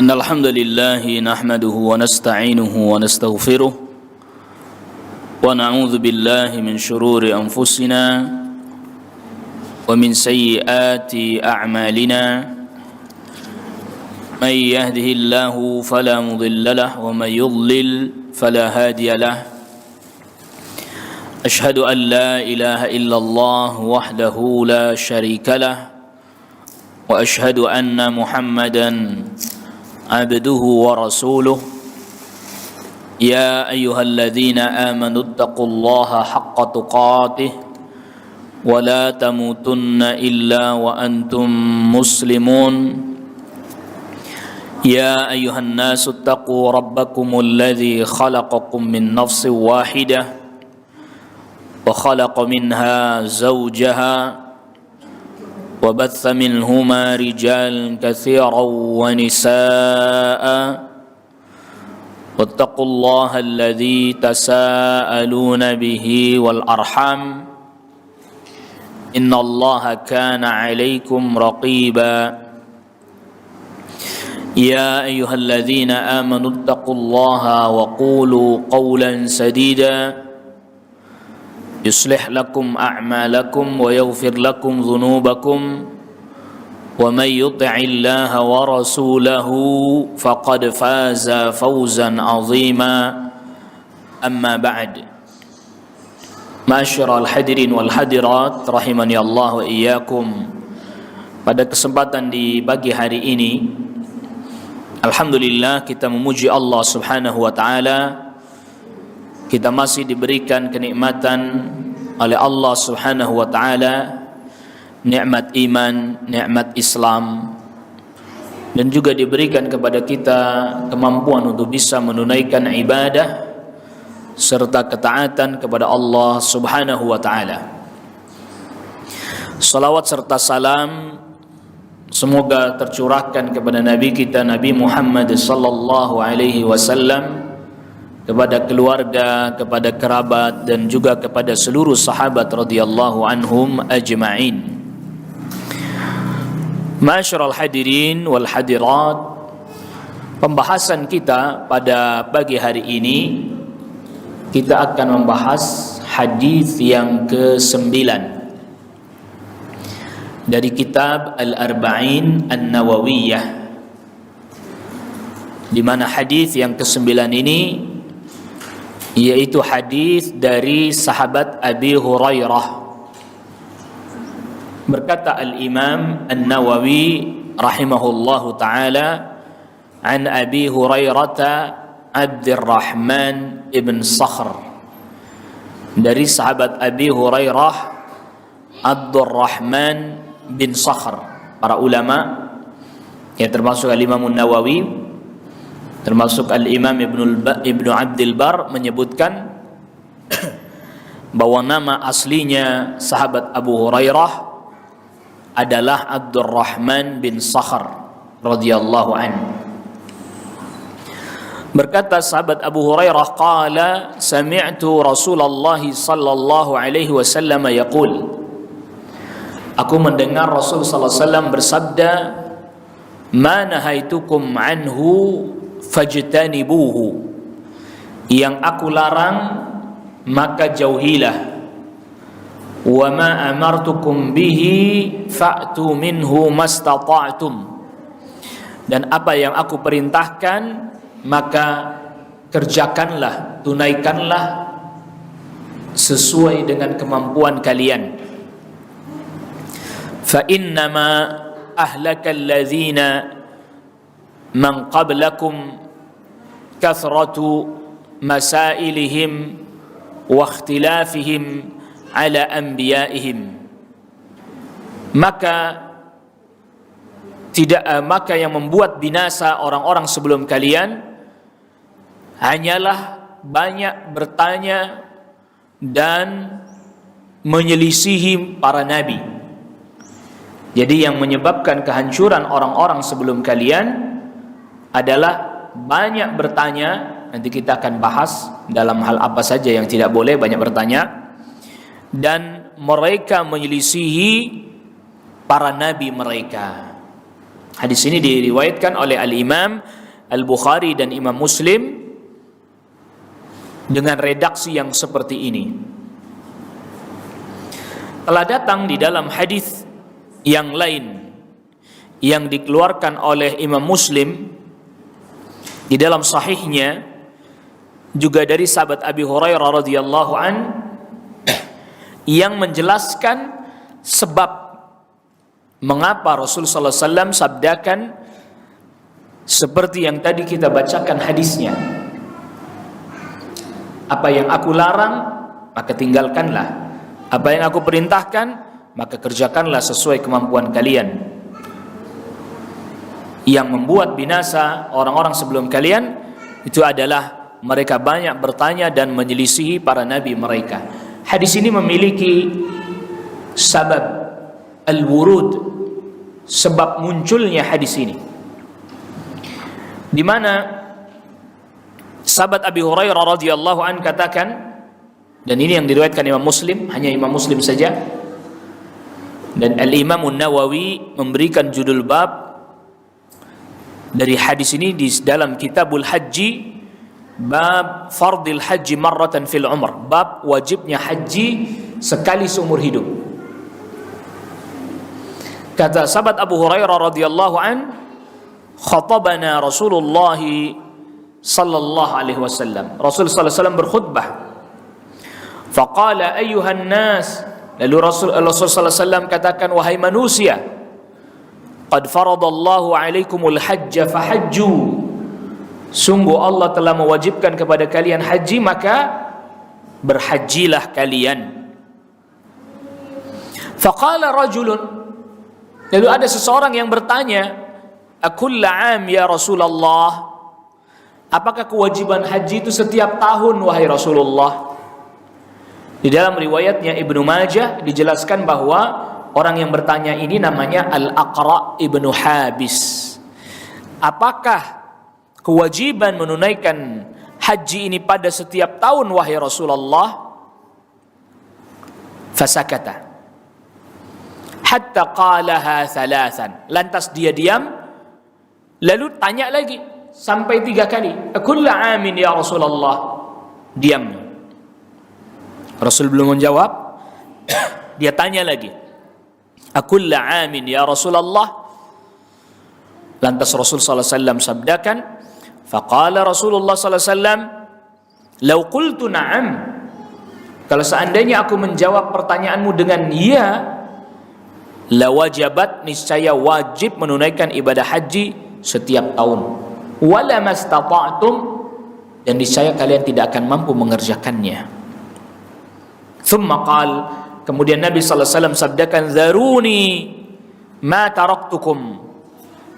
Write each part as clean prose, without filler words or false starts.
إن الحمد لله نحمده ونستعينه ونستغفره ونعوذ بالله من شرور أنفسنا ومن سيئات أعمالنا من يهده الله فلا مضل له ومن يضلل فلا هادي له أشهد أن لا إله إلا الله وحده لا شريك له وأشهد أن محمدا عبده ورسوله يا أيها الذين آمنوا اتقوا الله حق تقاته ولا تموتن إلا وأنتم مسلمون يا أيها الناس اتقوا ربكم الذي خلقكم من نفس واحدة وخلق منها زوجها وبث منهما رجالا كثيرا ونساء واتقوا الله الذي تساءلون به والأرحام إن الله كان عليكم رقيبا يا أيها الذين آمنوا اتقوا الله وقولوا قولا سديدا يصلح لكم أعمالكم ويغفر لكم ذنوبكم ومن يطع الله ورسوله فقد فاز فوزا عظيما أما بعد معاشر الحاضرين والحاضرات rahimani Allah wa iyyakum. Pada kesempatan di pagi hari ini, alhamdulillah kita memuji Allah Subhanahu wa taala. Kita masih diberikan kenikmatan oleh Allah Subhanahu wa taala, nikmat iman, nikmat Islam, dan juga diberikan kepada kita kemampuan untuk bisa menunaikan ibadah serta ketaatan kepada Allah Subhanahu wa taala. Salawat serta salam semoga tercurahkan kepada Nabi kita Nabi Muhammad sallallahu alaihi wasallam, kepada keluarga, kepada kerabat, dan juga kepada seluruh sahabat radhiyallahu anhum ajma'in. Ma'asyiral hadirin wal hadirat, pembahasan kita pada pagi hari ini kita akan membahas hadis yang ke-9 dari kitab Al-Arba'in An-Nawawiyah, di mana hadis yang ke-9 ini yaitu hadis dari sahabat Abi Hurairah. Berkata Al-Imam An-Nawawi rahimahullahu taala, an Abi Hurairah Abdurrahman ibn Sakhr, dari sahabat Abi Hurairah Abdurrahman bin Sakhr. Para ulama yang termasuk Al-Imam An-Nawawi, termasuk Al-Imam Ibnu Abdul Bar menyebutkan bahwa nama aslinya sahabat Abu Hurairah adalah Abdurrahman bin Sakhr radhiyallahu anhu. Berkata sahabat Abu Hurairah, qala sami'tu Rasulullah sallallahu alaihi wasallam yaqul, aku mendengar Rasul sallallahu alaihi wasallam bersabda, ma nahaitukum anhu fajtanibuhu, yang aku larang maka jauhilah, wa ma amartukum bihi fa'tu minhu mastata'tum, dan apa yang aku perintahkan maka kerjakanlah, tunaikanlah sesuai dengan kemampuan kalian. Fa innama ahlakal ladzina man qablakum kathratu masailihim wa ikhtilafihim ala anbiya'ihim, maka yang membuat binasa orang-orang sebelum kalian hanyalah banyak bertanya dan menyelisihi para nabi. Jadi yang menyebabkan kehancuran orang-orang sebelum kalian adalah banyak bertanya. Nanti kita akan bahas dalam hal apa saja yang tidak boleh banyak bertanya, dan mereka menyelisihi para nabi mereka. Hadis ini diriwayatkan oleh Al-Imam Al-Bukhari dan Imam Muslim dengan redaksi yang seperti ini. Telah datang di dalam hadis yang lain yang dikeluarkan oleh Imam Muslim di dalam sahihnya, juga dari sahabat Abi Hurairah radhiyallahu an, yang menjelaskan sebab mengapa Rasul sallallahu alaihi wasallam sabdakan seperti yang tadi kita bacakan hadisnya. Apa yang aku larang, maka tinggalkanlah. Apa yang aku perintahkan, maka kerjakanlah sesuai kemampuan kalian. Yang membuat binasa orang-orang sebelum kalian itu adalah mereka banyak bertanya dan menyelisihi para nabi mereka. Hadis ini memiliki sabab al-wurud, sebab munculnya hadis ini, di mana sahabat Abi Hurairah radhiyallahu an katakan, dan ini yang diriwayatkan Imam Muslim, hanya Imam Muslim saja, dan Al-Imam An-Nawawi memberikan judul bab dari hadis ini di dalam Kitabul Haji, bab fardil haji marratan fil umr, bab wajibnya haji sekali seumur hidup. Kata sahabat Abu Hurairah radhiyallahu an, khatabana Rasulullah sallallahu alaihi wasallam. Rasul sallallahu alaihi wasallam berkhutbah. Faqala ayyuhan nas, lalu Rasul sallallahu alaihi wasallam katakan, wahai manusia, qad faradallahu alaikumul hajja fahajju. Sungguh Allah telah mewajibkan kepada kalian haji, maka berhajilah kalian. Faqala rajulun, lalu ada seseorang yang bertanya, akulla am ya Rasulullah, apakah kewajiban haji itu setiap tahun wahai Rasulullah? Di dalam riwayatnya Ibnu Majah dijelaskan bahwa orang yang bertanya ini namanya Al-Aqra' Ibnu Habis. Apakah kewajiban menunaikan haji ini pada setiap tahun wahai Rasulullah? Fasakata hatta qalaha thalathan. Lantas dia diam, lalu tanya lagi sampai 3 kali. Akulla amin ya Rasulullah. Diam. Rasul belum menjawab. Dia tanya lagi. Akulla amin ya Rasulullah. Lantas Rasul sallallahu alaihi wasallam sabdakan, faqala Rasulullah sallallahu alaihi wasallam, "Lau qultu na'am." Kalau seandainya aku menjawab pertanyaanmu dengan iya, la wajabat, niscaya wajib menunaikan ibadah haji setiap tahun. Wala mastata'tum, dan niscaya kalian tidak akan mampu mengerjakannya. Thumma qal, kemudian Nabi sallallahu alaihi wasallam sabdakan, "Zaruni ma taraktukum."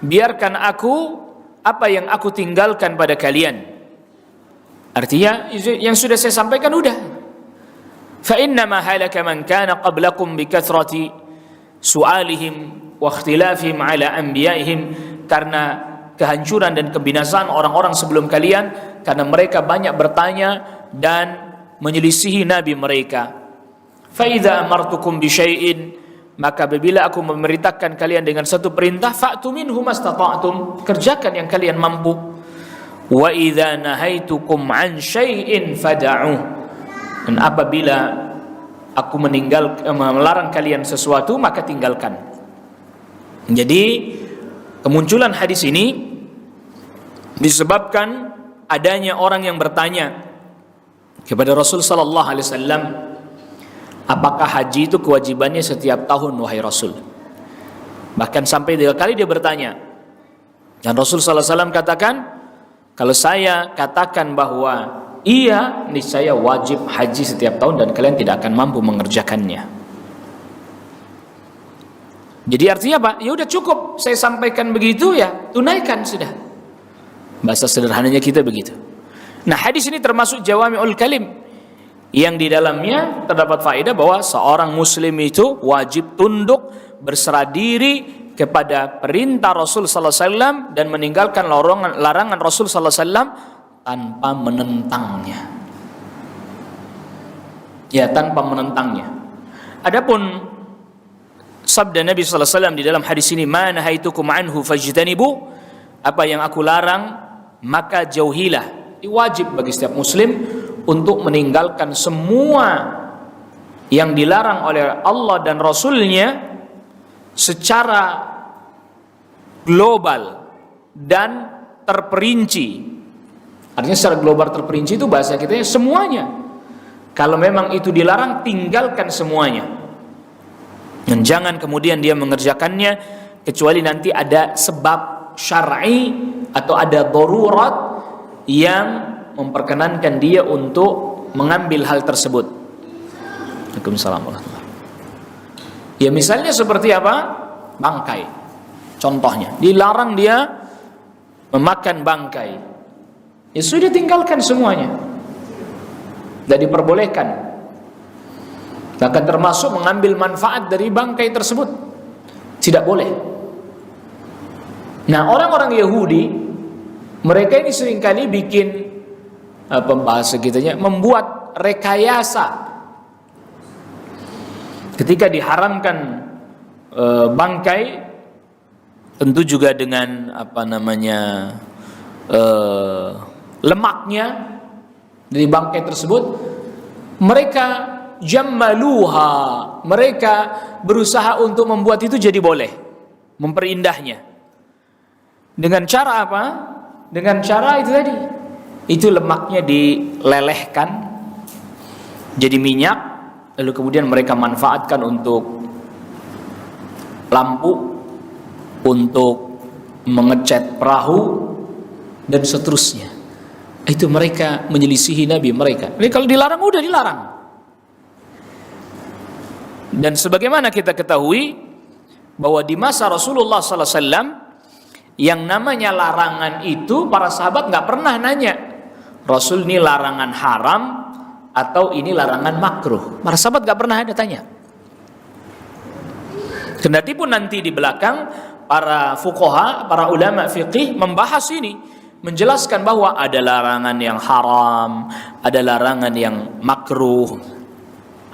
Biarkan aku apa yang aku tinggalkan pada kalian. Artinya yang sudah saya sampaikan udah. Fa inna ma halaka man kana qablakum bi kathrati su'alihim wa ikhtilafihim ala anbiya'ihim, karena kehancuran dan kebinasaan orang-orang sebelum kalian karena mereka banyak bertanya dan menyelisihi nabi mereka. Fa idza amartukum bi syai'in, maka apabila aku memerintahkan kalian dengan satu perintah, fa'tu minhu mastata'tum, kerjakan yang kalian mampu. Wa idza nahaitukum an syai'in fada'uh, dan apabila aku melarang kalian sesuatu, maka tinggalkan. Jadi kemunculan hadis ini disebabkan adanya orang yang bertanya kepada Rasul sallallahu alaihi wasallam, apakah haji itu kewajibannya setiap tahun wahai Rasul? Bahkan sampai 3 kali dia bertanya. Dan Rasul sallallahu alaihi wasallam katakan, kalau saya katakan bahwa iya, niscaya wajib haji setiap tahun dan kalian tidak akan mampu mengerjakannya. Jadi artinya apa? Ya udah cukup saya sampaikan begitu, ya tunaikan sudah. Bahasa sederhananya kita begitu. Nah, hadis ini termasuk jawami'ul kalim, yang di dalamnya terdapat faedah bahwa seorang muslim itu wajib tunduk, berserah diri kepada perintah Rasul sallallahu alaihi wasallam dan meninggalkan larangan Rasul sallallahu alaihi wasallam tanpa menentangnya. Ya, tanpa menentangnya. Adapun sabda Nabi sallallahu alaihi wasallam di dalam hadis ini, "Ma nahaitukum anhu fajtanibu." Apa yang aku larang maka jauhilah. Ini wajib bagi setiap muslim untuk meninggalkan semua yang dilarang oleh Allah dan Rasulnya secara global dan terperinci. Artinya secara global terperinci itu bahasa kita semuanya. Kalau memang itu dilarang, tinggalkan semuanya. Dan jangan kemudian dia mengerjakannya kecuali nanti ada sebab syar'i atau ada darurat yang memperkenankan dia untuk mengambil hal tersebut. Waalaikumsalam warahmatullahi wabarakatuh. Ya misalnya seperti apa? Bangkai. Contohnya, dilarang dia memakan bangkai. Ya sudah, tinggalkan semuanya. Tidak diperbolehkan. Bahkan termasuk mengambil manfaat dari bangkai tersebut. Tidak boleh. Nah, orang-orang Yahudi, mereka ini seringkali bikin bahasa kitanya, membuat rekayasa. Ketika diharamkan bangkai, tentu juga dengan lemaknya dari bangkai tersebut, mereka jammaluha, mereka berusaha untuk membuat itu jadi boleh, memperindahnya. Dengan cara apa? Dengan cara itu tadi, itu lemaknya dilelehkan jadi minyak, lalu kemudian mereka manfaatkan untuk lampu, untuk mengecat perahu dan seterusnya. Itu mereka menyelisihi Nabi mereka. Jadi kalau dilarang, udah dilarang. Dan sebagaimana kita ketahui bahwa di masa Rasulullah SAW, yang namanya larangan itu para sahabat nggak pernah nanya, Rasul ini larangan haram atau ini larangan makruh. Para sahabat nggak pernah ada tanya. Kendati pun nanti di belakang para fuqaha, para ulama fiqih membahas ini, menjelaskan bahwa ada larangan yang haram, ada larangan yang makruh.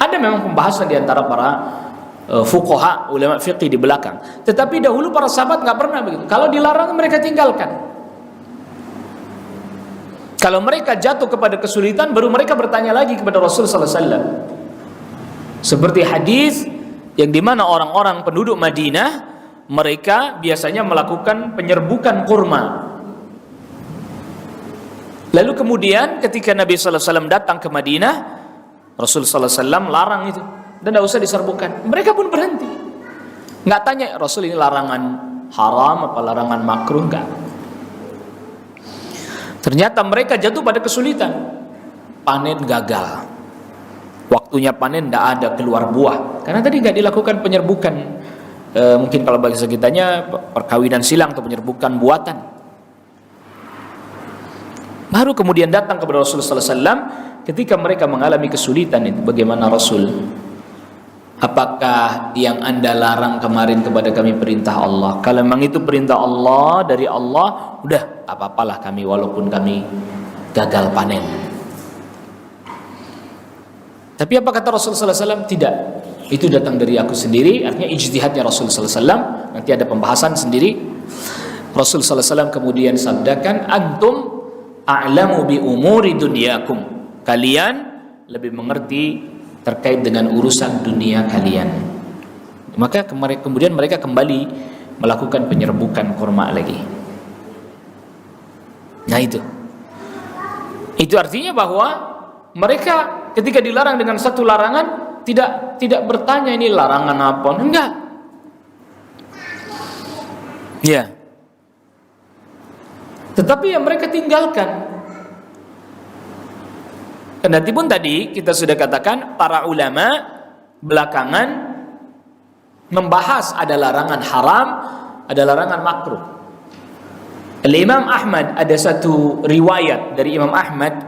Ada memang pembahasan di antara para fuqaha, ulama fiqih di belakang. Tetapi dahulu para sahabat nggak pernah begitu. Kalau dilarang mereka tinggalkan. Kalau mereka jatuh kepada kesulitan, baru mereka bertanya lagi kepada Rasul sallallahu alaihi wasallam. Seperti hadis yang dimana orang-orang penduduk Madinah, mereka biasanya melakukan penyerbukan kurma. Lalu kemudian ketika Nabi sallallahu alaihi wasallam datang ke Madinah, Rasul sallallahu alaihi wasallam larang itu dan tidak usah diserbukan. Mereka pun berhenti. Nggak tanya Rasul ini larangan haram apa larangan makruh, enggak. Ternyata mereka jatuh pada kesulitan. Panen gagal. Waktunya panen tidak ada keluar buah. Karena tadi nggak dilakukan penyerbukan. Mungkin kalau bahasa kitanya perkawinan silang atau penyerbukan buatan. Baru kemudian datang kepada Rasulullah SAW ketika mereka mengalami kesulitan itu. Bagaimana Rasul? Apakah yang anda larang kemarin kepada kami perintah Allah? Kalau memang itu perintah Allah, dari Allah, udah apa-apalah kami walaupun kami gagal panen. Tapi apa kata Rasulullah SAW? Tidak. Itu datang dari aku sendiri. Artinya ijtihadnya Rasulullah SAW. Nanti ada pembahasan sendiri. Rasulullah SAW kemudian sabdakan, antum a'lamu bi umuri dunyakum. Kalian lebih mengerti terkait dengan urusan dunia kalian. Maka kemudian mereka kembali melakukan penyerbukan kurma lagi. Nah itu artinya bahwa mereka ketika dilarang dengan satu larangan tidak bertanya ini larangan apa, enggak. Ya. Tetapi yang mereka tinggalkan. Kendati pun tadi kita sudah katakan para ulama belakangan membahas ada larangan haram, ada larangan makruh. Imam Ahmad, ada satu riwayat dari Imam Ahmad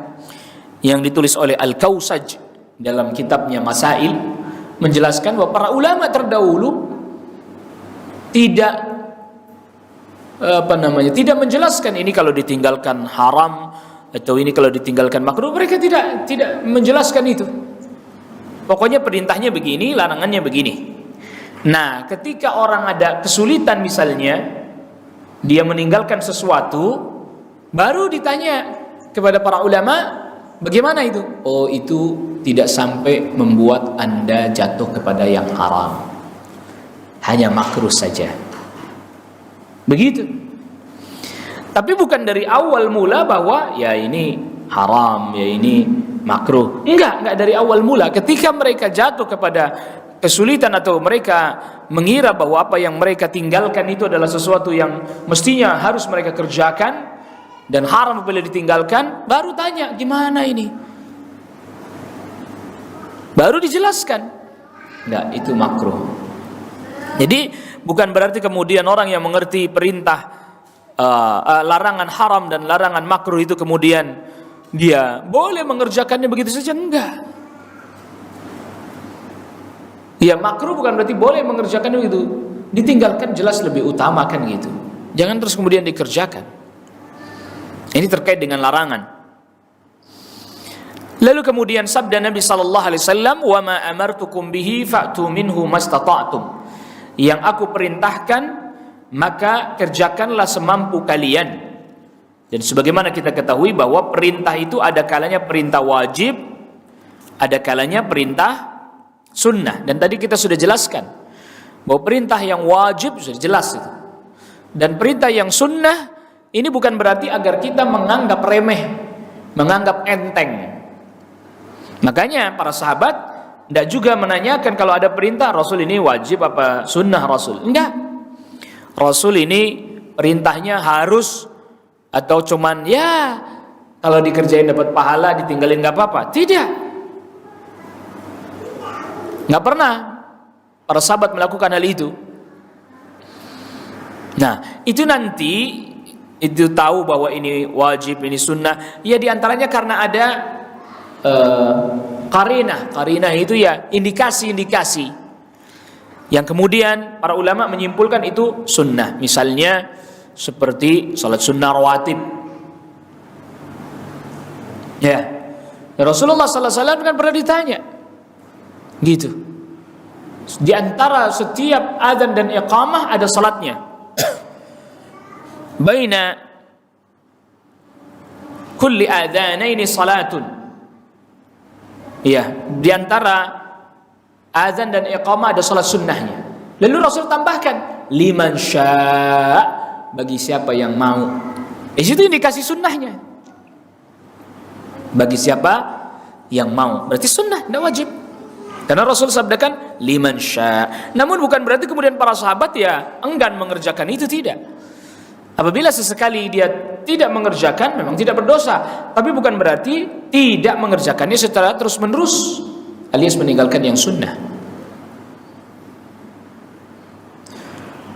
yang ditulis oleh Al-Kausaj dalam kitabnya Masail, menjelaskan bahwa para ulama terdahulu tidak menjelaskan ini kalau ditinggalkan haram atau ini kalau ditinggalkan makruh. Mereka tidak menjelaskan itu. Pokoknya perintahnya begini, larangannya begini. Nah, ketika orang ada kesulitan misalnya, dia meninggalkan sesuatu, baru ditanya kepada para ulama, bagaimana itu? Oh, itu tidak sampai membuat Anda jatuh kepada yang haram, hanya makruh saja. Begitu. Tapi bukan dari awal mula bahwa ya ini haram, ya ini makruh. Enggak dari awal mula. Ketika mereka jatuh kepada kesulitan atau mereka mengira bahwa apa yang mereka tinggalkan itu adalah sesuatu yang mestinya harus mereka kerjakan dan haram apabila ditinggalkan, baru tanya, gimana ini? Baru dijelaskan. Enggak, itu makruh. Jadi bukan berarti kemudian orang yang mengerti perintah larangan haram dan larangan makruh itu kemudian dia boleh mengerjakannya begitu saja, enggak. Ya, makruh bukan berarti boleh mengerjakannya begitu. Ditinggalkan jelas lebih utamakan gitu. Jangan terus kemudian dikerjakan. Ini terkait dengan larangan. Lalu kemudian sabda Nabi sallallahu alaihi wasallam, "Wa ma amartukum bihi fa'tu minhu mastata'tum." Yang aku perintahkan maka kerjakanlah semampu kalian. Dan sebagaimana kita ketahui bahwa perintah itu ada kalanya perintah wajib, ada kalanya perintah sunnah. Dan tadi kita sudah jelaskan bahwa perintah yang wajib sudah jelas itu. Dan perintah yang sunnah ini bukan berarti agar kita menganggap remeh, menganggap enteng. Makanya para sahabat tidak juga menanyakan kalau ada perintah Rasul ini wajib apa sunnah Rasul. Enggak. Rasul ini perintahnya harus atau cuman ya kalau dikerjain dapat pahala, ditinggalin nggak apa-apa. Tidak. Nggak pernah para sahabat melakukan hal itu. Nah, itu nanti itu tahu bahwa ini wajib, ini sunnah. Ya diantaranya karena ada karinah itu ya indikasi-indikasi yang kemudian para ulama menyimpulkan itu sunnah. Misalnya seperti salat sunnah rawatib. Ya, Rasulullah sallallahu alaihi wasallam kan pernah ditanya gitu. Di antara setiap adzan dan iqamah ada salatnya. Baina kulli adzanaini salatun. Ya, di antara azan dan iqamah ada salat sunnahnya. Lalu Rasul tambahkan liman syaa, bagi siapa yang mau. Di situ indikasi sunnahnya. Bagi siapa yang mau. Berarti sunnah, tidak wajib. Karena Rasul sabdakan liman syaa. Namun bukan berarti kemudian para sahabat ya enggan mengerjakan itu, tidak. Apabila sesekali dia tidak mengerjakan memang tidak berdosa, tapi bukan berarti tidak mengerjakannya secara terus-menerus alias meninggalkan yang sunnah.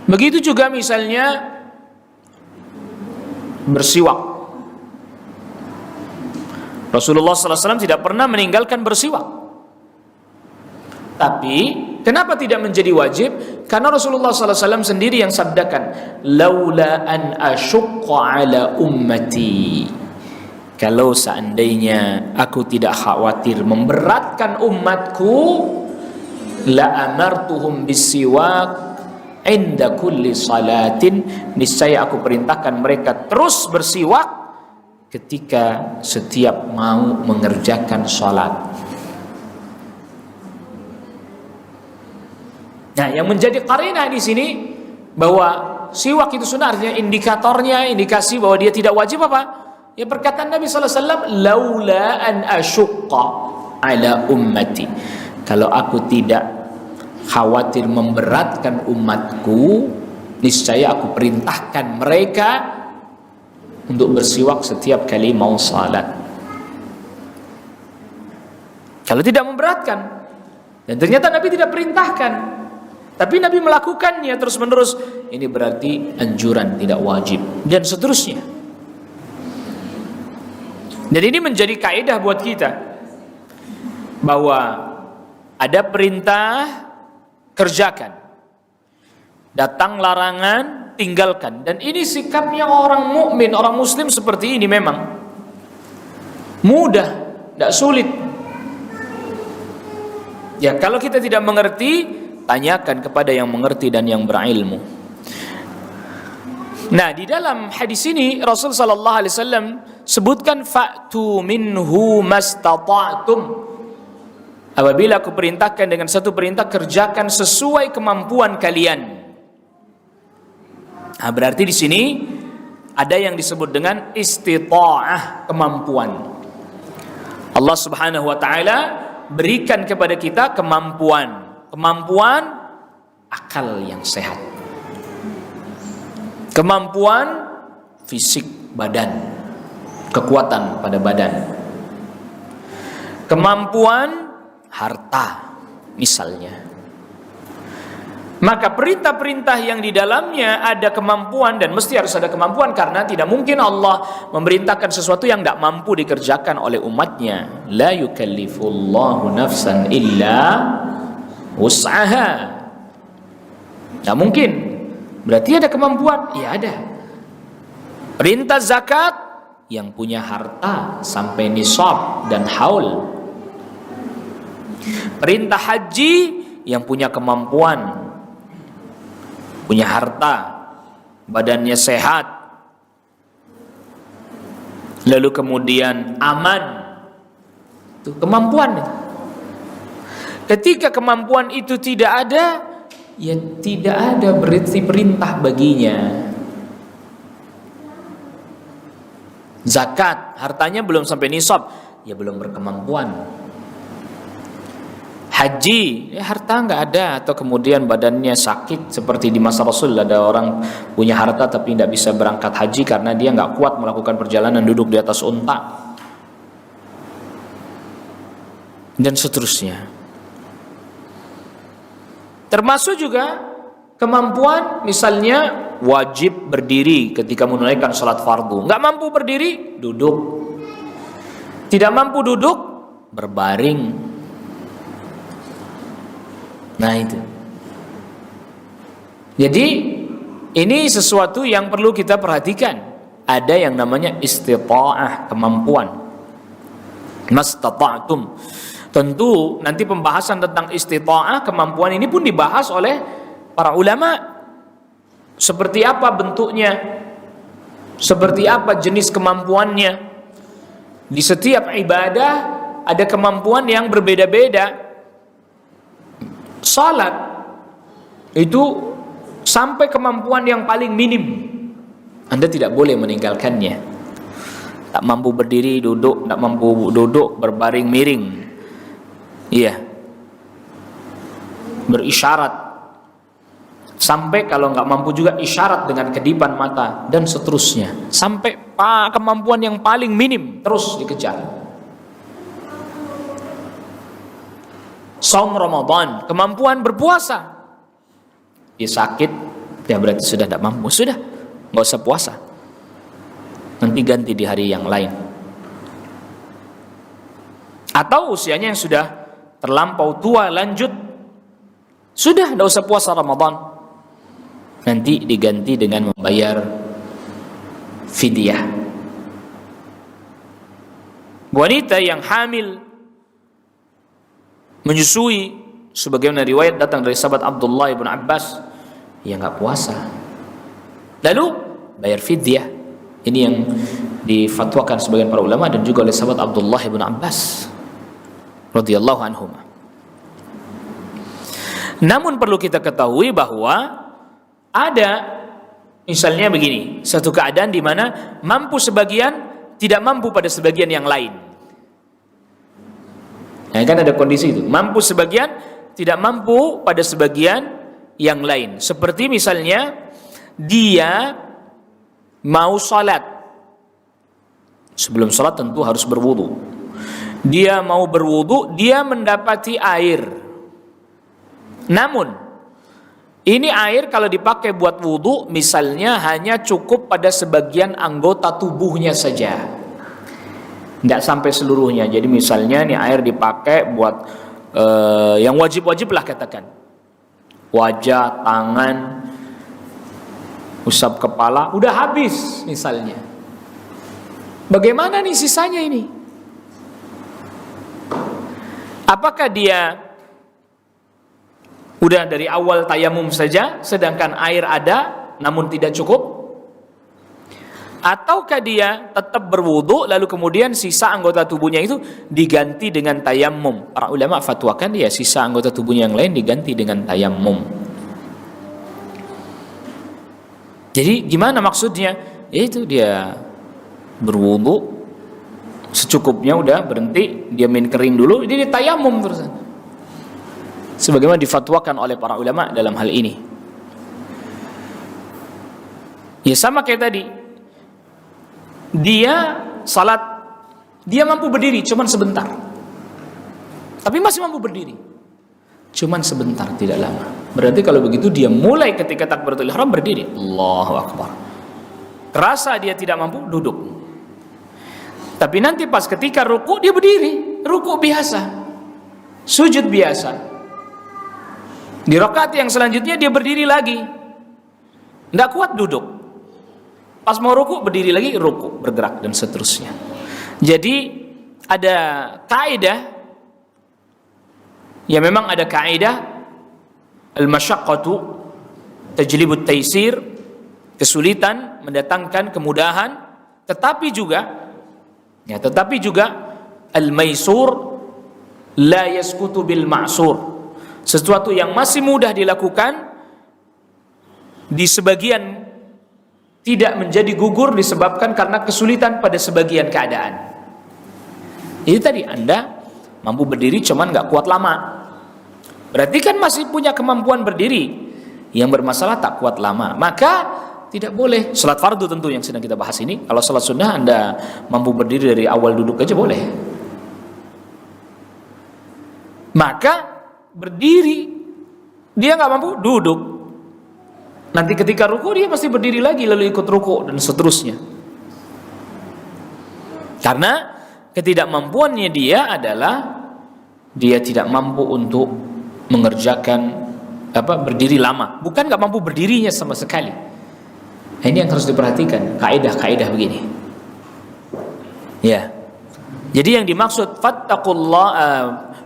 Begitu juga misalnya bersiwak. Rasulullah SAW tidak pernah meninggalkan bersiwak. Tapi kenapa tidak menjadi wajib? Karena Rasulullah SAW sendiri yang sabdakan, laula an asyukka ala ummati. Kalau seandainya aku tidak khawatir memberatkan umatku, la amartuhum bisiwak inda kulli salatin, niscaya aku perintahkan mereka terus bersiwak ketika setiap mau mengerjakan salat. Nah, yang menjadi qarinah di sini bahwa siwak itu sunnah, artinya indikatornya, indikasi bahwa dia tidak wajib apa? Ya perkataan Nabi SAW, laula an asyukka ala ummati. Kalau aku tidak khawatir memberatkan umatku, niscaya aku perintahkan mereka untuk bersiwak setiap kali mau salat. Kalau tidak memberatkan. Dan ternyata Nabi tidak perintahkan, tapi Nabi melakukannya terus-menerus. Ini berarti anjuran, tidak wajib, dan seterusnya. Dan ini menjadi kaidah buat kita bahwa ada perintah, kerjakan. Datang larangan, tinggalkan. Dan ini sikapnya orang mukmin, orang muslim seperti ini memang mudah, tidak sulit. Ya, kalau kita tidak mengerti, tanyakan kepada yang mengerti dan yang berilmu. Nah, di dalam hadis ini Rasul sallallahu alaihi wasallam sebutkan fa'tu minhu mastata'tum. Apabila aku perintahkan dengan satu perintah, kerjakan sesuai kemampuan kalian. Nah, berarti di sini ada yang disebut dengan istita'ah, kemampuan. Allah Subhanahu wa taala berikan kepada kita kemampuan akal yang sehat, kemampuan fisik badan, kekuatan pada badan, kemampuan harta misalnya. Maka perintah-perintah yang di dalamnya ada kemampuan, dan mesti harus ada kemampuan, karena tidak mungkin Allah memerintahkan sesuatu yang tidak mampu dikerjakan oleh umatnya. La yukallifullahu nafsan illa wus'aha. Tidak mungkin. Berarti ada kemampuan? Ya ada. Perintah zakat, yang punya harta sampai nisab dan haul. Perintah haji, yang punya kemampuan, punya harta, badannya sehat, lalu kemudian aman. Itu kemampuan. Ketika kemampuan itu tidak ada, ya tidak ada berarti perintah baginya. Zakat, hartanya belum sampai nisab, ya belum berkemampuan. Haji, ya harta nggak ada, atau kemudian badannya sakit, seperti di masa Rasul ada orang punya harta tapi tidak bisa berangkat haji karena dia nggak kuat melakukan perjalanan duduk di atas unta, dan seterusnya. Termasuk juga kemampuan, misalnya wajib berdiri ketika menunaikan salat fardu, nggak mampu berdiri, duduk. Tidak mampu duduk, berbaring. Nah itu. Jadi ini sesuatu yang perlu kita perhatikan. Ada yang namanya istita'ah, kemampuan. Mastata'tum. Tentu nanti pembahasan tentang istita'ah, kemampuan ini pun dibahas oleh para ulama. Seperti apa bentuknya? Seperti apa jenis kemampuannya? Di setiap ibadah ada kemampuan yang berbeda-beda. Salat itu sampai kemampuan yang paling minim, Anda tidak boleh meninggalkannya. Tak mampu berdiri, duduk, tak mampu duduk, berbaring miring, iya, berisyarat, sampai kalau nggak mampu juga isyarat dengan kedipan mata, dan seterusnya, sampai kemampuan yang paling minim terus dikejar. Saum Ramadan, kemampuan berpuasa, dia sakit, ya berarti sudah tidak mampu, sudah nggak usah puasa, nanti ganti di hari yang lain. Atau usianya yang sudah terlampau tua, lanjut, sudah tidak usah puasa Ramadan, nanti diganti dengan membayar fidyah. Wanita yang hamil, menyusui, sebagaimana riwayat datang dari sahabat Abdullah ibn Abbas, ya nggak puasa, lalu bayar fidyah. Ini yang difatwakan sebagian para ulama dan juga oleh sahabat Abdullah ibn Abbas radhiyallahu anhum. Namun perlu kita ketahui bahwa ada misalnya begini, satu keadaan di mana mampu sebagian, tidak mampu pada sebagian yang lain. Nah, kan ada kondisi itu, mampu sebagian, tidak mampu pada sebagian yang lain. Seperti misalnya dia mau salat, sebelum salat tentu harus berwudu. Dia mau berwudu, dia mendapati air. Namun ini air kalau dipakai buat wudu, misalnya hanya cukup pada sebagian anggota tubuhnya saja, tidak sampai seluruhnya. Jadi misalnya nih air dipakai buat yang wajib-wajib lah, katakan wajah, tangan, usap kepala, udah habis misalnya. Bagaimana nih sisanya ini? Apakah dia Udah dari awal tayamum saja, sedangkan air ada namun tidak cukup? Ataukah dia tetap berwudu lalu kemudian sisa anggota tubuhnya itu diganti dengan tayamum? Para ulama fatwakan ya sisa anggota tubuhnya yang lain diganti dengan tayamum. Jadi gimana maksudnya? Yaitu dia berwudu secukupnya, udah berhenti, dia main kering dulu, dia tayamum terus. Sebagaimana difatwakan oleh para ulama dalam hal ini. Ya sama kayak tadi. Dia salat, dia mampu berdiri cuman sebentar. Tapi masih mampu berdiri. Cuman sebentar, tidak lama. Berarti kalau begitu dia mulai ketika takbiratul ihram berdiri. Allahu Akbar. Terasa dia tidak mampu, duduk. Tapi nanti pas ketika ruku dia berdiri, ruku biasa. Sujud biasa. Di rakaat yang selanjutnya dia berdiri lagi. Tidak kuat duduk. Pas mau ruku berdiri lagi, ruku, bergerak dan seterusnya. Jadi ada kaidah, ya memang ada kaidah al-masyaqqatu tajlibut taisir, kesulitan mendatangkan kemudahan, tetapi juga al-maisur la yaskutu bil ma'sur. Sesuatu yang masih mudah dilakukan di sebagian tidak menjadi gugur disebabkan karena kesulitan pada sebagian keadaan. Itu tadi Anda mampu berdiri cuman nggak kuat lama. Berarti kan masih punya kemampuan berdiri. Yang bermasalah tak kuat lama. Maka tidak boleh. Salat fardu tentu yang sedang kita bahas ini. Kalau salat sunnah Anda mampu berdiri dari awal duduk aja boleh. Maka berdiri, dia nggak mampu duduk. Nanti ketika ruku dia pasti berdiri lagi lalu ikut ruku dan seterusnya. Karena ketidakmampuannya dia adalah dia tidak mampu untuk mengerjakan berdiri lama. Bukan nggak mampu berdirinya sama sekali. Nah, ini yang harus diperhatikan, kaidah-kaidah begini. Ya. Jadi yang dimaksud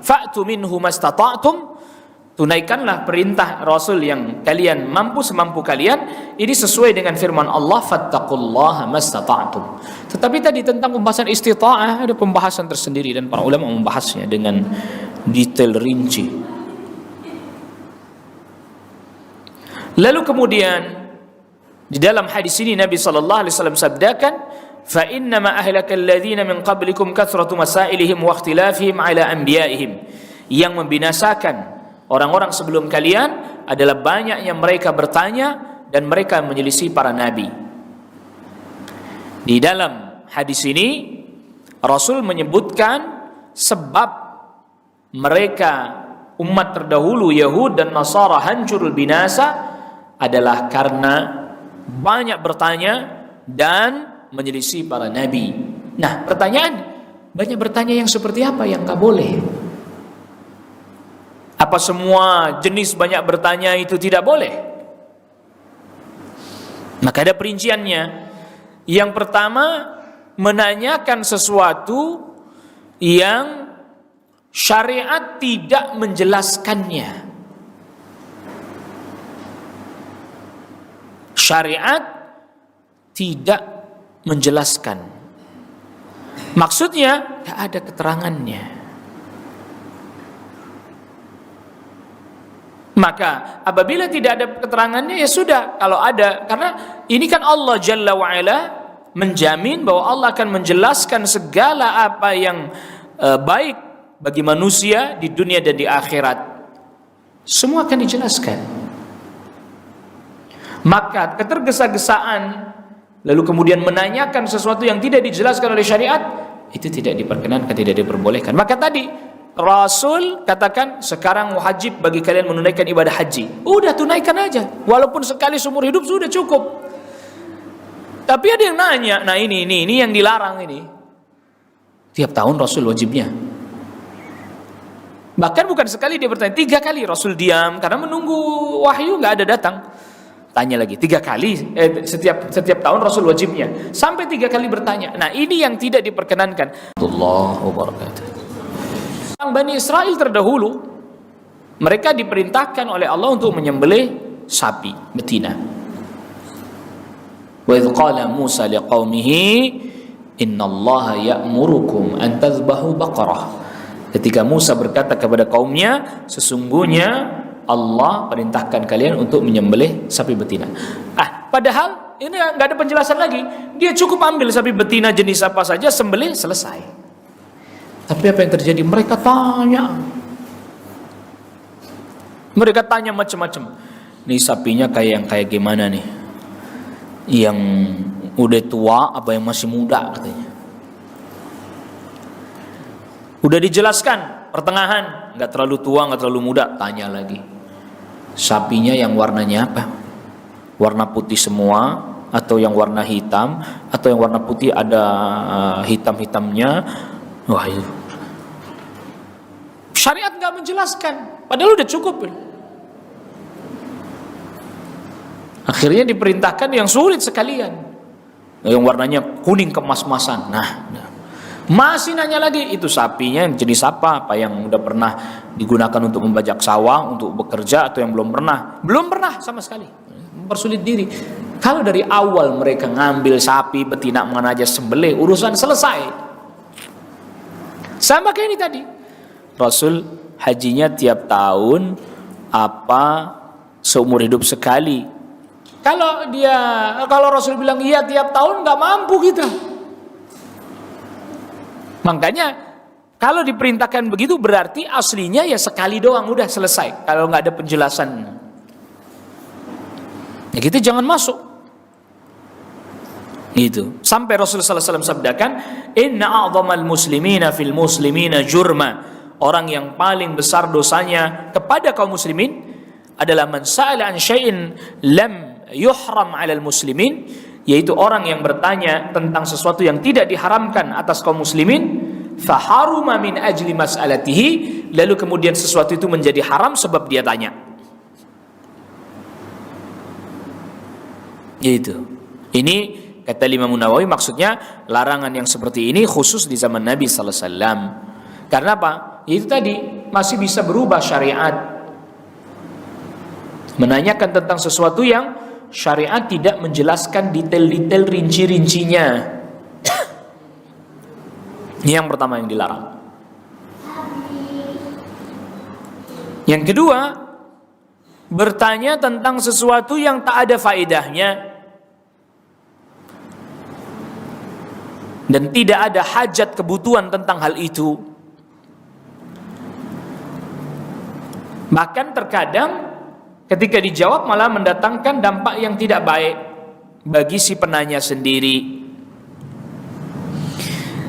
fa'tu minhu mastata'tum, tunaikanlah perintah Rasul yang kalian mampu semampu kalian. Ini sesuai dengan firman Allah, fattaqullaha mastata'tum. Tetapi tadi tentang pembahasan istita'ah ada pembahasan tersendiri dan para ulama membahasnya dengan detail rinci. Lalu kemudian di dalam hadis ini Nabi sallallahu alaihi wasallam sabdakan, fa innama ahlakal ladzina min qablikum kathratu masailihim wa ikhtilafihim ala anbiya'ihim. Yang membinasakan orang-orang sebelum kalian adalah banyaknya mereka bertanya dan mereka menyelisih para nabi. Di dalam hadis ini Rasul menyebutkan sebab mereka umat terdahulu Yahud dan Nasara hancur binasa adalah karena banyak bertanya dan menyelisih para nabi. Nah, pertanyaan, banyak bertanya yang seperti apa yang tak boleh? Apa semua jenis banyak bertanya itu tidak boleh? Maka ada perinciannya. Yang pertama, menanyakan sesuatu yang syariat tidak menjelaskannya. Syariat tidak menjelaskan. Maksudnya tidak ada keterangannya. Maka apabila tidak ada keterangannya ya sudah, kalau ada, karena ini kan Allah Jalla wa'ala menjamin bahwa Allah akan menjelaskan segala apa yang baik bagi manusia di dunia dan di akhirat. Semua akan dijelaskan. Maka ketergesa-gesaan lalu kemudian menanyakan sesuatu yang tidak dijelaskan oleh syariat itu tidak diperkenankan, tidak diperbolehkan. Maka tadi Rasul katakan sekarang wajib bagi kalian menunaikan ibadah haji. Udah tunaikan aja, walaupun sekali seumur hidup sudah cukup. Tapi ada yang nanya, nah ini yang dilarang ini. Tiap tahun Rasul wajibnya. Bahkan bukan sekali dia bertanya, 3 kali Rasul diam karena menunggu wahyu nggak ada datang. Tanya lagi 3 kali, setiap tahun Rasul wajibnya. Sampai 3 kali bertanya. Nah ini yang tidak diperkenankan. Allahu wabarakatuh. Bani Israel terdahulu Mereka diperintahkan oleh Allah untuk menyembelih sapi betina. Wa idz qala Musa liqaumihi innallaha ya'murukum an tadhbahu baqarah. Ketika Musa berkata kepada kaumnya, sesungguhnya Allah perintahkan kalian untuk menyembelih sapi betina. Padahal ini nggak ada penjelasan lagi. Dia cukup ambil sapi betina jenis apa saja, sembelih, selesai. Tapi apa yang terjadi? Mereka tanya macam-macam. Nih sapinya kayak gimana nih? Yang udah tua apa yang masih muda katanya. Udah dijelaskan pertengahan, nggak terlalu tua, nggak terlalu muda. Tanya lagi, sapinya yang warnanya apa? Warna putih semua, atau yang warna hitam, atau yang warna putih ada hitam-hitamnya? Wah, itu syariat nggak menjelaskan. Padahal udah cukup. Akhirnya diperintahkan yang sulit sekalian, yang warnanya kuning kemas-masan. Masih nanya lagi, itu sapinya yang jenis apa yang udah pernah digunakan untuk membajak sawah, untuk bekerja, atau yang belum pernah sama sekali. Mempersulit diri. Kalau dari awal mereka ngambil sapi betina mana aja sembelih, urusan selesai. Sama kayak ini tadi, Rasul hajinya tiap tahun apa seumur hidup sekali. Kalau Rasul bilang iya tiap tahun, nggak mampu kita. Makanya kalau diperintahkan begitu berarti aslinya ya sekali doang udah selesai. Kalau nggak ada penjelasan, ya kita jangan masuk. Gitu. Sampai Rasulullah SAW sabdakan, Inna a'zamal muslimina fil muslimina jurma. Orang yang paling besar dosanya kepada kaum muslimin adalah man sa'ala an syai'in lam yuhram 'alal muslimin, yaitu orang yang bertanya tentang sesuatu yang tidak diharamkan atas kaum muslimin, faharuma min ajli mas'alatihi, lalu kemudian sesuatu itu menjadi haram sebab dia tanya. Gitu. Ini kata Imam Nawawi, maksudnya larangan yang seperti ini khusus di zaman Nabi sallallahu alaihi wasallam. Karena apa? Itu tadi masih bisa berubah syariat. Menanyakan tentang sesuatu yang syariat tidak menjelaskan detail-detail rinci-rincinya. Ini yang pertama yang dilarang. Yang kedua, bertanya tentang sesuatu yang tak ada faedahnya dan tidak ada hajat kebutuhan tentang hal itu. Bahkan terkadang ketika dijawab malah mendatangkan dampak yang tidak baik bagi si penanya sendiri.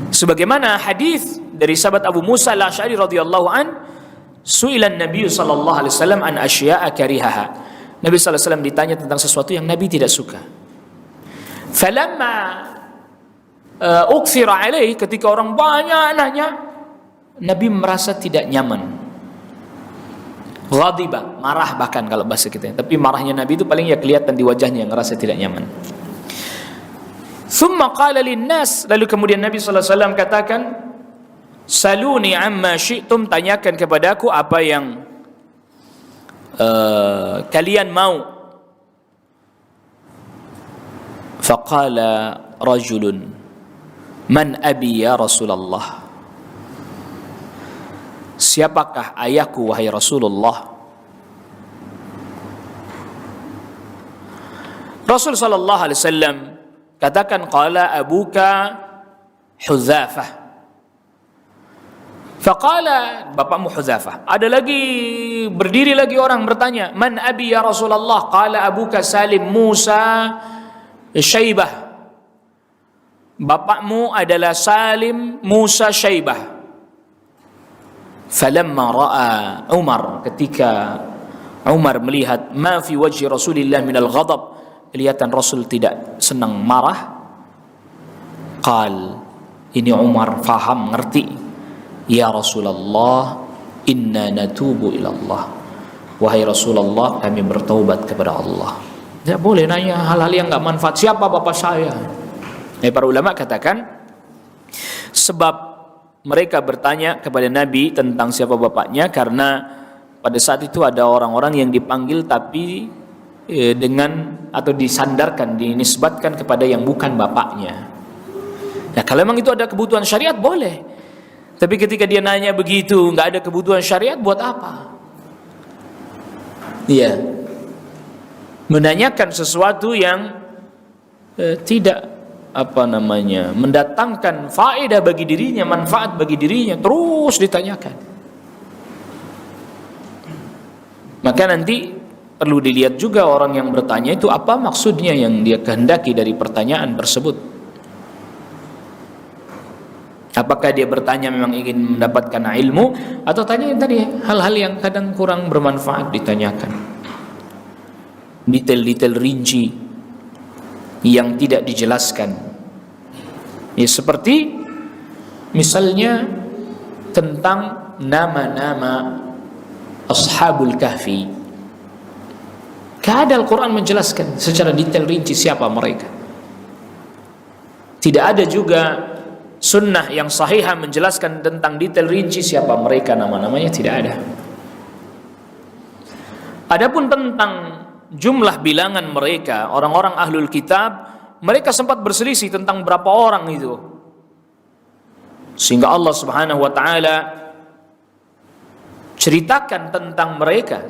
Sebagaimana hadis dari sahabat Abu Musa al-Asy'ari radhiyallahu an, su'ilan Nabi sallallahu alaihi wasallam an asya'a karihaha. Nabi sallallahu alaihi wasallam ditanya tentang sesuatu yang Nabi tidak suka. Falamma ukthira alaihi, ketika orang banyak nanya, Nabi merasa tidak nyaman. Ghadiba, marah bahkan kalau bahasa kita. Tapi marahnya Nabi itu paling ya kelihatan di wajahnya, ngerasa tidak nyaman. Thumma qala linnas, lalu kemudian Nabi sallallahu alaihi wasallam katakan, saluni amma syi'tum, tanyakan kepadaku apa yang kalian mau. Faqala rajulun, man abi ya Rasulullah, siapakah ayahku wahai Rasulullah? Rasul sallallahu alaihi wasallam katakan, qala abuka Hudzafah. Faqala, bapakmu Hudzafah. Ada lagi, berdiri lagi orang bertanya, man abi ya Rasulullah? Qala abuka Salim Musa Syaibah. Bapakmu adalah Salim Musa Syaibah. Falamma ra'a Umar, ketika Umar melihat ma fi wajhi Rasulillah minal ghadab, kelihatan Rasul tidak senang, marah. Qal, ini Umar faham, ngerti. Ya Rasulullah, inna natubu ilallah. Wahai Rasulullah, kami bertaubat kepada Allah. Tidak boleh nanya hal-hal yang enggak manfaat. Siapa bapak saya? Para ulama katakan, sebab mereka bertanya kepada Nabi tentang siapa bapaknya karena pada saat itu ada orang-orang yang dipanggil tapi dengan atau disandarkan, dinisbatkan kepada yang bukan bapaknya. Nah, kalau memang itu ada kebutuhan syariat boleh. Tapi ketika dia nanya begitu, nggak ada kebutuhan syariat, buat apa? Iya. Menanyakan sesuatu yang tidak mendatangkan faedah bagi dirinya, manfaat bagi dirinya, terus ditanyakan. Maka nanti perlu dilihat juga orang yang bertanya itu apa maksudnya yang dia kehendaki dari pertanyaan tersebut. Apakah dia bertanya memang ingin mendapatkan ilmu, atau tanya yang tadi hal-hal yang kadang kurang bermanfaat ditanyakan, detail-detail rinci yang tidak dijelaskan. Ya, seperti misalnya tentang nama-nama Ashabul Kahfi. Kadang Al-Quran menjelaskan secara detail rinci siapa mereka. Tidak ada juga sunnah yang sahihah menjelaskan tentang detail rinci siapa mereka, nama-namanya tidak ada. Adapun tentang jumlah bilangan mereka, orang-orang ahlul kitab, mereka sempat berselisih tentang berapa orang itu. Sehingga Allah Subhanahu wa taala ceritakan tentang mereka,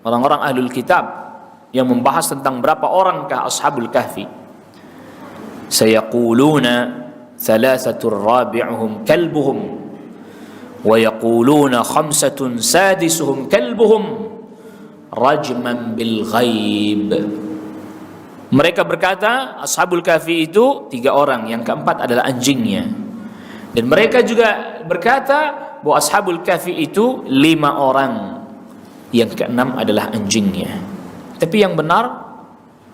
orang-orang ahlul kitab, yang membahas tentang berapa orangkah Ashabul Kahfi. Sayaquluna thalathatun rabi'uhum kalbuhum wa yaquluna khamsatun sadisuhum kalbuhum rajman bil ghaib. Mereka berkata Ashabul Kahfi itu 3 orang, yang keempat adalah anjingnya. Dan mereka juga berkata bahwa Ashabul Kahfi itu 5 orang, yang keenam adalah anjingnya. Tapi yang benar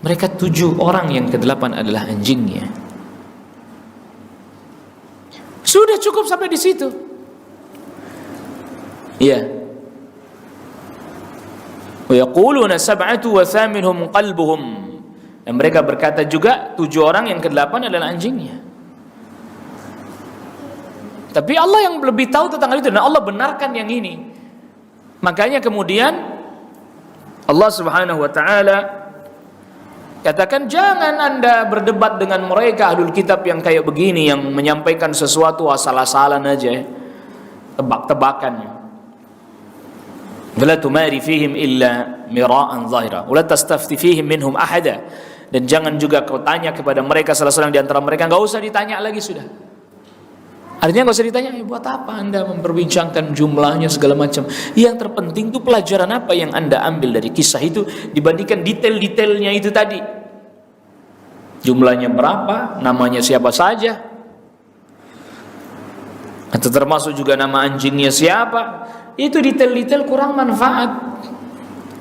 mereka 7 orang, yang ke-8 adalah anjingnya. Sudah cukup sampai di situ. Iya. Wa yaquluna sab'atu wa thaminhum qalbuhum. Dan mereka berkata juga 7 orang, yang ke-8 adalah anjingnya. Tapi Allah yang lebih tahu tentang hal itu, dan Allah benarkan yang ini. Makanya kemudian Allah Subhanahu wa taala katakan, jangan Anda berdebat dengan mereka ahlul kitab yang kayak begini, yang menyampaikan sesuatu asal-asalan aja, tebak-tebakan. Wala tumari fihim illa mira'an zahira wala tastafti fihim minhum ahada. Dan jangan juga kau tanya kepada mereka salah seorang di antara mereka, enggak usah ditanya lagi sudah. Artinya enggak usah ditanya, buat apa Anda memperbincangkan jumlahnya segala macam. Yang terpenting itu pelajaran apa yang Anda ambil dari kisah itu dibandingkan detail-detailnya itu tadi. Jumlahnya berapa, namanya siapa saja, atau termasuk juga nama anjingnya siapa. Itu detail-detail kurang manfaat.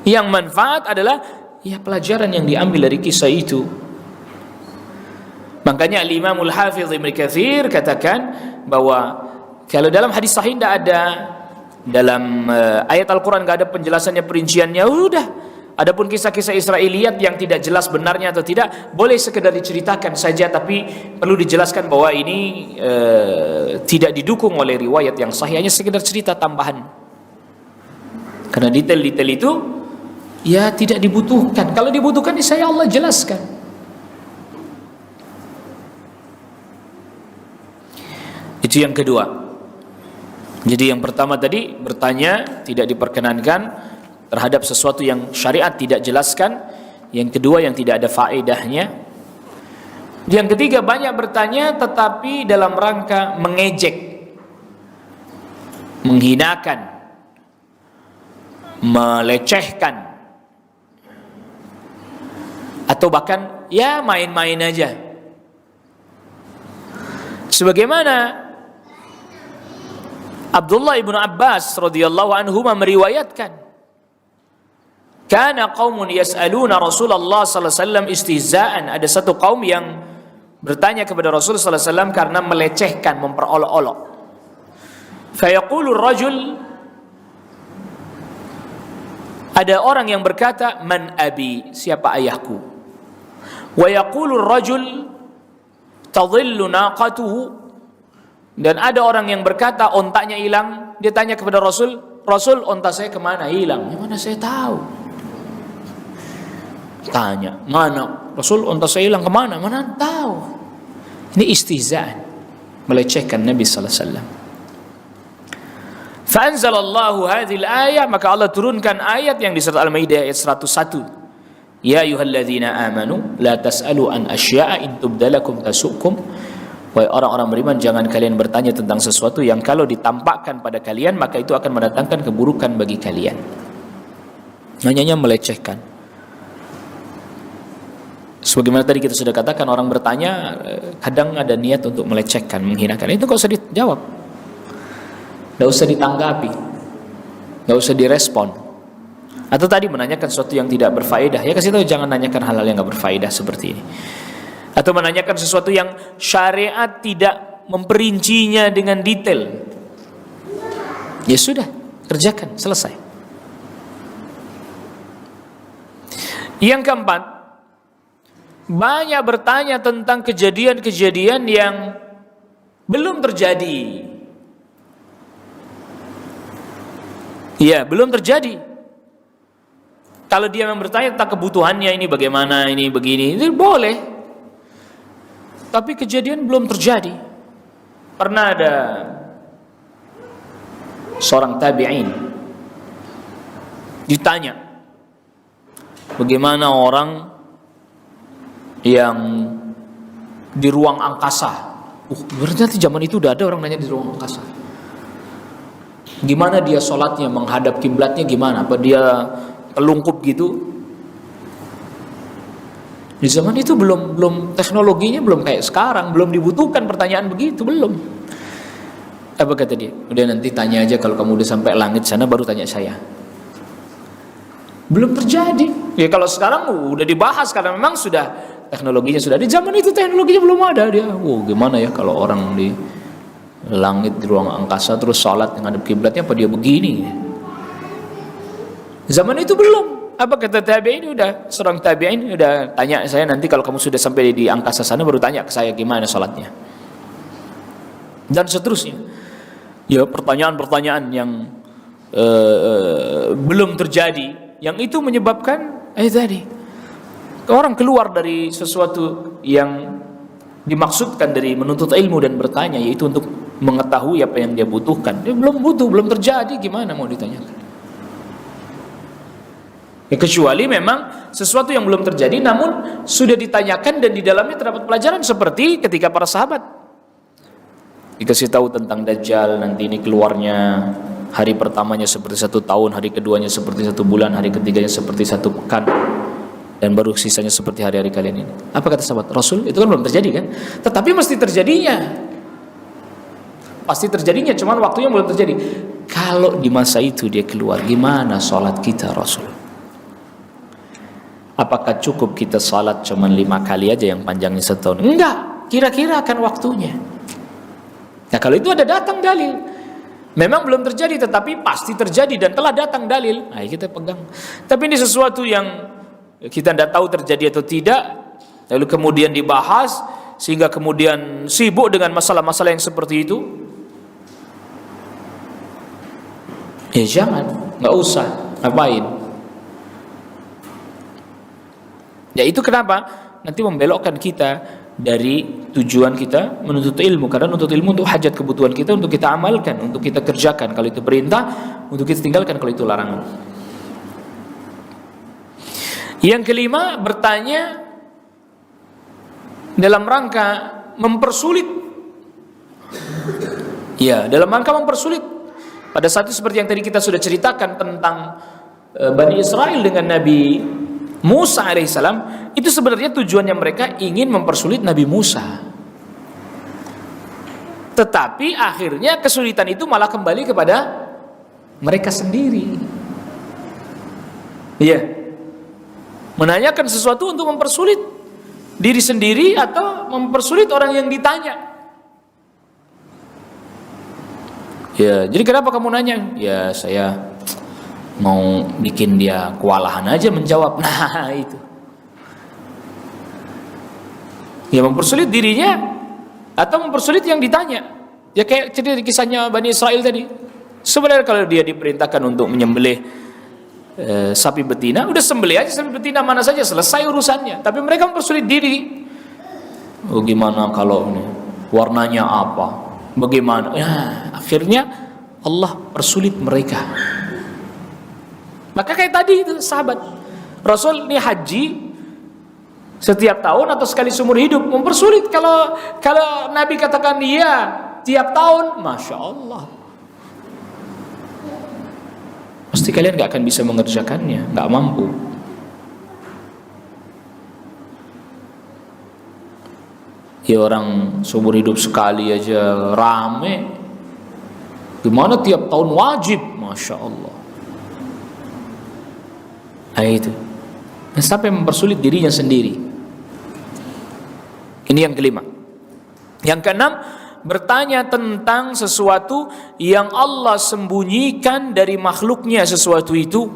Yang manfaat adalah ya pelajaran yang diambil dari kisah itu. Makanya Al-Imamul Hafidh Ibnu Katsir katakan bahwa kalau dalam hadis sahih tidak ada, dalam ayat Al-Quran tidak ada penjelasannya, perinciannya, udah. Adapun kisah-kisah Israiliyat yang tidak jelas benarnya atau tidak, boleh sekedar diceritakan saja, tapi perlu dijelaskan bahwa ini tidak didukung oleh riwayat yang sahih, hanya sekedar cerita tambahan. Karena detail-detail itu ya tidak dibutuhkan. Kalau dibutuhkan, saya Allah jelaskan. Itu yang kedua. Jadi yang pertama tadi bertanya tidak diperkenankan terhadap sesuatu yang syariat tidak jelaskan. Yang kedua yang tidak ada faedahnya. Yang ketiga banyak bertanya tetapi dalam rangka mengejek, menghinakan, melecehkan, atau bahkan ya main-main aja. Sebagaimana Abdullah ibnu Abbas radhiyallahu anhu meriwayatkan, kana qaumun yas'aluna Rasulullah sallallahu alaihi wasallam istihza'an. Ada satu kaum yang bertanya kepada Rasul sallallahu alaihi wasallam karena melecehkan, memperolok-olok. Fayaqulu ar-rajul, ada orang yang berkata, man abi, siapa ayahku. Wa yaqulu ar-rajul tadhillu naqatuhu. Dan ada orang yang berkata ontanya hilang, dia tanya kepada Rasul, Rasul, onta saya kemana? Hilang. Ya, mana saya tahu? Tanya, mana? Rasul, onta saya hilang kemana? Mana tahu? Ini istihzaan, melecehkan Nabi sallallahu alaihi wasallam. Fa anzalallahu hadhil ayah, maka Allah turunkan ayat yang di surat Al-Maidah ayat 101. Ya ayyuhalladzina amanu la tas'alu an asya'a in tubdalakum tasukum. Wahai orang-orang beriman, jangan kalian bertanya tentang sesuatu yang kalau ditampakkan pada kalian maka itu akan mendatangkan keburukan bagi kalian. Hanya melecehkan. Sebagaimana tadi kita sudah katakan, orang bertanya kadang ada niat untuk melecehkan, menghinakan. Itu gak usah dijawab, gak usah ditanggapi, gak usah direspon. Atau tadi menanyakan sesuatu yang tidak berfaedah, ya kasih tahu, jangan nanyakan hal-hal yang gak berfaedah seperti ini. Atau menanyakan sesuatu yang syariat tidak memperincinya dengan detail, ya sudah, kerjakan, selesai. Yang keempat, banyak bertanya tentang kejadian-kejadian yang belum terjadi. Ya, belum terjadi. Kalau dia memang bertanya tentang kebutuhannya, ini bagaimana, ini begini, itu boleh. Tapi kejadian belum terjadi. Pernah ada seorang tabi'in ditanya, bagaimana orang yang di ruang angkasa. Berarti zaman itu udah ada orang nanya di ruang angkasa. Gimana dia sholatnya, menghadap kiblatnya gimana? Apa dia telungkup gitu? Di zaman itu belum teknologinya belum kayak sekarang, belum dibutuhkan pertanyaan begitu, belum. Apa kata dia? Udah nanti tanya aja kalau kamu udah sampai langit sana baru tanya saya. Belum terjadi. Ya kalau sekarang udah dibahas karena memang sudah teknologinya sudah. Di zaman itu teknologinya belum ada dia. Gimana ya kalau orang di langit di ruang angkasa terus sholat menghadap kiblatnya, apa dia begini? Zaman itu belum. Apa kata tabi'in? Udah, seorang tabi'in udah tanya saya, nanti kalau kamu sudah sampai di angkasa sana baru tanya ke saya gimana sholatnya. Dan seterusnya. Ya, pertanyaan-pertanyaan yang belum terjadi, yang itu menyebabkan tadi orang keluar dari sesuatu yang dimaksudkan dari menuntut ilmu dan bertanya, yaitu untuk mengetahui apa yang dia butuhkan. Dia belum butuh, belum terjadi, gimana mau ditanyakan? Ya, kecuali memang sesuatu yang belum terjadi namun sudah ditanyakan dan di dalamnya terdapat pelajaran, seperti ketika para sahabat dikasih tahu tentang Dajjal, nanti ini keluarnya hari pertamanya seperti 1 tahun, hari keduanya seperti 1 bulan, hari ketiganya seperti 1 pekan, dan baru sisanya seperti hari-hari kalian ini. Apa kata sahabat? Rasul, itu kan belum terjadi kan? Tetapi mesti terjadinya. Pasti terjadinya, cuman waktunya belum terjadi. Kalau di masa itu dia keluar, gimana sholat kita Rasul? Apakah cukup kita salat cuma 5 kali aja yang panjangnya setahun? Enggak, kira-kira akan waktunya. Nah kalau itu ada datang dalil, memang belum terjadi tetapi pasti terjadi dan telah datang dalil, ayo kita pegang. Tapi ini sesuatu yang kita tidak tahu terjadi atau tidak, lalu kemudian dibahas sehingga kemudian sibuk dengan masalah-masalah yang seperti itu. Ya jangan, nggak usah, ngapain? Ya itu kenapa nanti membelokkan kita dari tujuan kita menuntut ilmu. Karena menuntut ilmu untuk hajat kebutuhan kita, untuk kita amalkan, untuk kita kerjakan kalau itu perintah, untuk kita tinggalkan kalau itu larangan. Yang kelima, bertanya dalam rangka mempersulit. Ya, dalam rangka mempersulit. Pada saat itu seperti yang tadi kita sudah ceritakan tentang Bani Israel dengan Nabi Musa alaihissalam, itu sebenarnya tujuannya mereka ingin mempersulit Nabi Musa. Tetapi akhirnya kesulitan itu malah kembali kepada mereka sendiri. Iya. Menanyakan sesuatu untuk mempersulit diri sendiri atau mempersulit orang yang ditanya. Ya, jadi kenapa kamu nanya? Ya, saya mau bikin dia kewalahan aja menjawab. Nah itu ya, mempersulit dirinya atau mempersulit yang ditanya. Ya kayak cerita kisahnya Bani Israel tadi, Sebenarnya kalau dia diperintahkan untuk menyembelih sapi betina, udah sembelih aja sapi betina mana saja, selesai urusannya. Tapi mereka mempersulit diri. Oh, gimana kalau ini warnanya apa? Bagaimana? Ya, akhirnya Allah persulit mereka. Maka kayak tadi itu sahabat Rasul ini haji setiap tahun atau sekali seumur hidup, mempersulit. Kalau Nabi katakan iya tiap tahun, masya Allah, pasti kalian gak akan bisa mengerjakannya, gak mampu. Ya orang seumur hidup sekali aja rame, gimana tiap tahun wajib, masya Allah. Nah itu, sampai mempersulit dirinya sendiri. Ini yang kelima. Yang keenam, bertanya tentang sesuatu yang Allah sembunyikan dari makhluknya. Sesuatu itu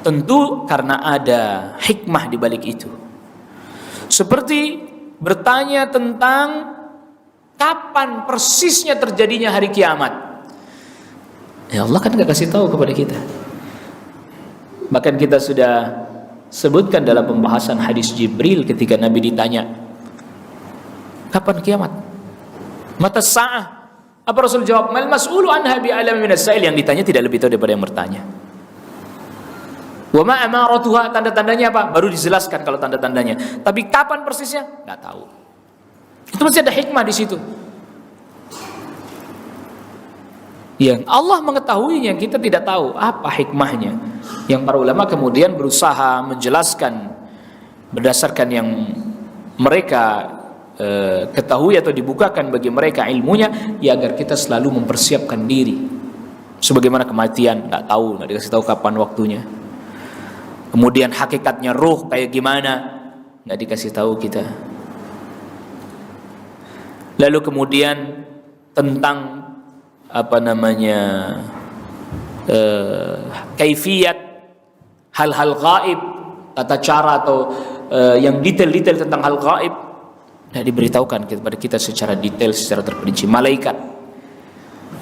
tentu karena ada hikmah di balik itu. Seperti bertanya tentang kapan persisnya terjadinya hari kiamat. Ya Allah kan gak kasih tahu kepada kita. Bahkan kita sudah sebutkan dalam pembahasan hadis Jibril ketika Nabi ditanya, kapan kiamat? Mata sa'ah. Apa Rasul jawab? Mal mas'ulu anha bi'alam minas sa'il. Yang ditanya tidak lebih tahu daripada yang bertanya. Wa ma amaratuha, tanda-tandanya apa? Baru dijelaskan kalau tanda-tandanya. Tapi kapan persisnya? Enggak tahu. Itu masih ada hikmah di situ. Yang Allah mengetahuinya, kita tidak tahu apa hikmahnya. Yang para ulama kemudian berusaha menjelaskan berdasarkan yang mereka ketahui atau dibukakan bagi mereka ilmunya, ya agar kita selalu mempersiapkan diri. Sebagaimana kematian, nggak tahu, nggak dikasih tahu kapan waktunya. Kemudian hakikatnya ruh kayak gimana, nggak dikasih tahu kita. Lalu kemudian tentang kaifiyat hal-hal gaib, tata cara atau yang detail-detail tentang hal gaib tidak diberitahukan kepada kita secara detail, secara terperinci. Malaikat,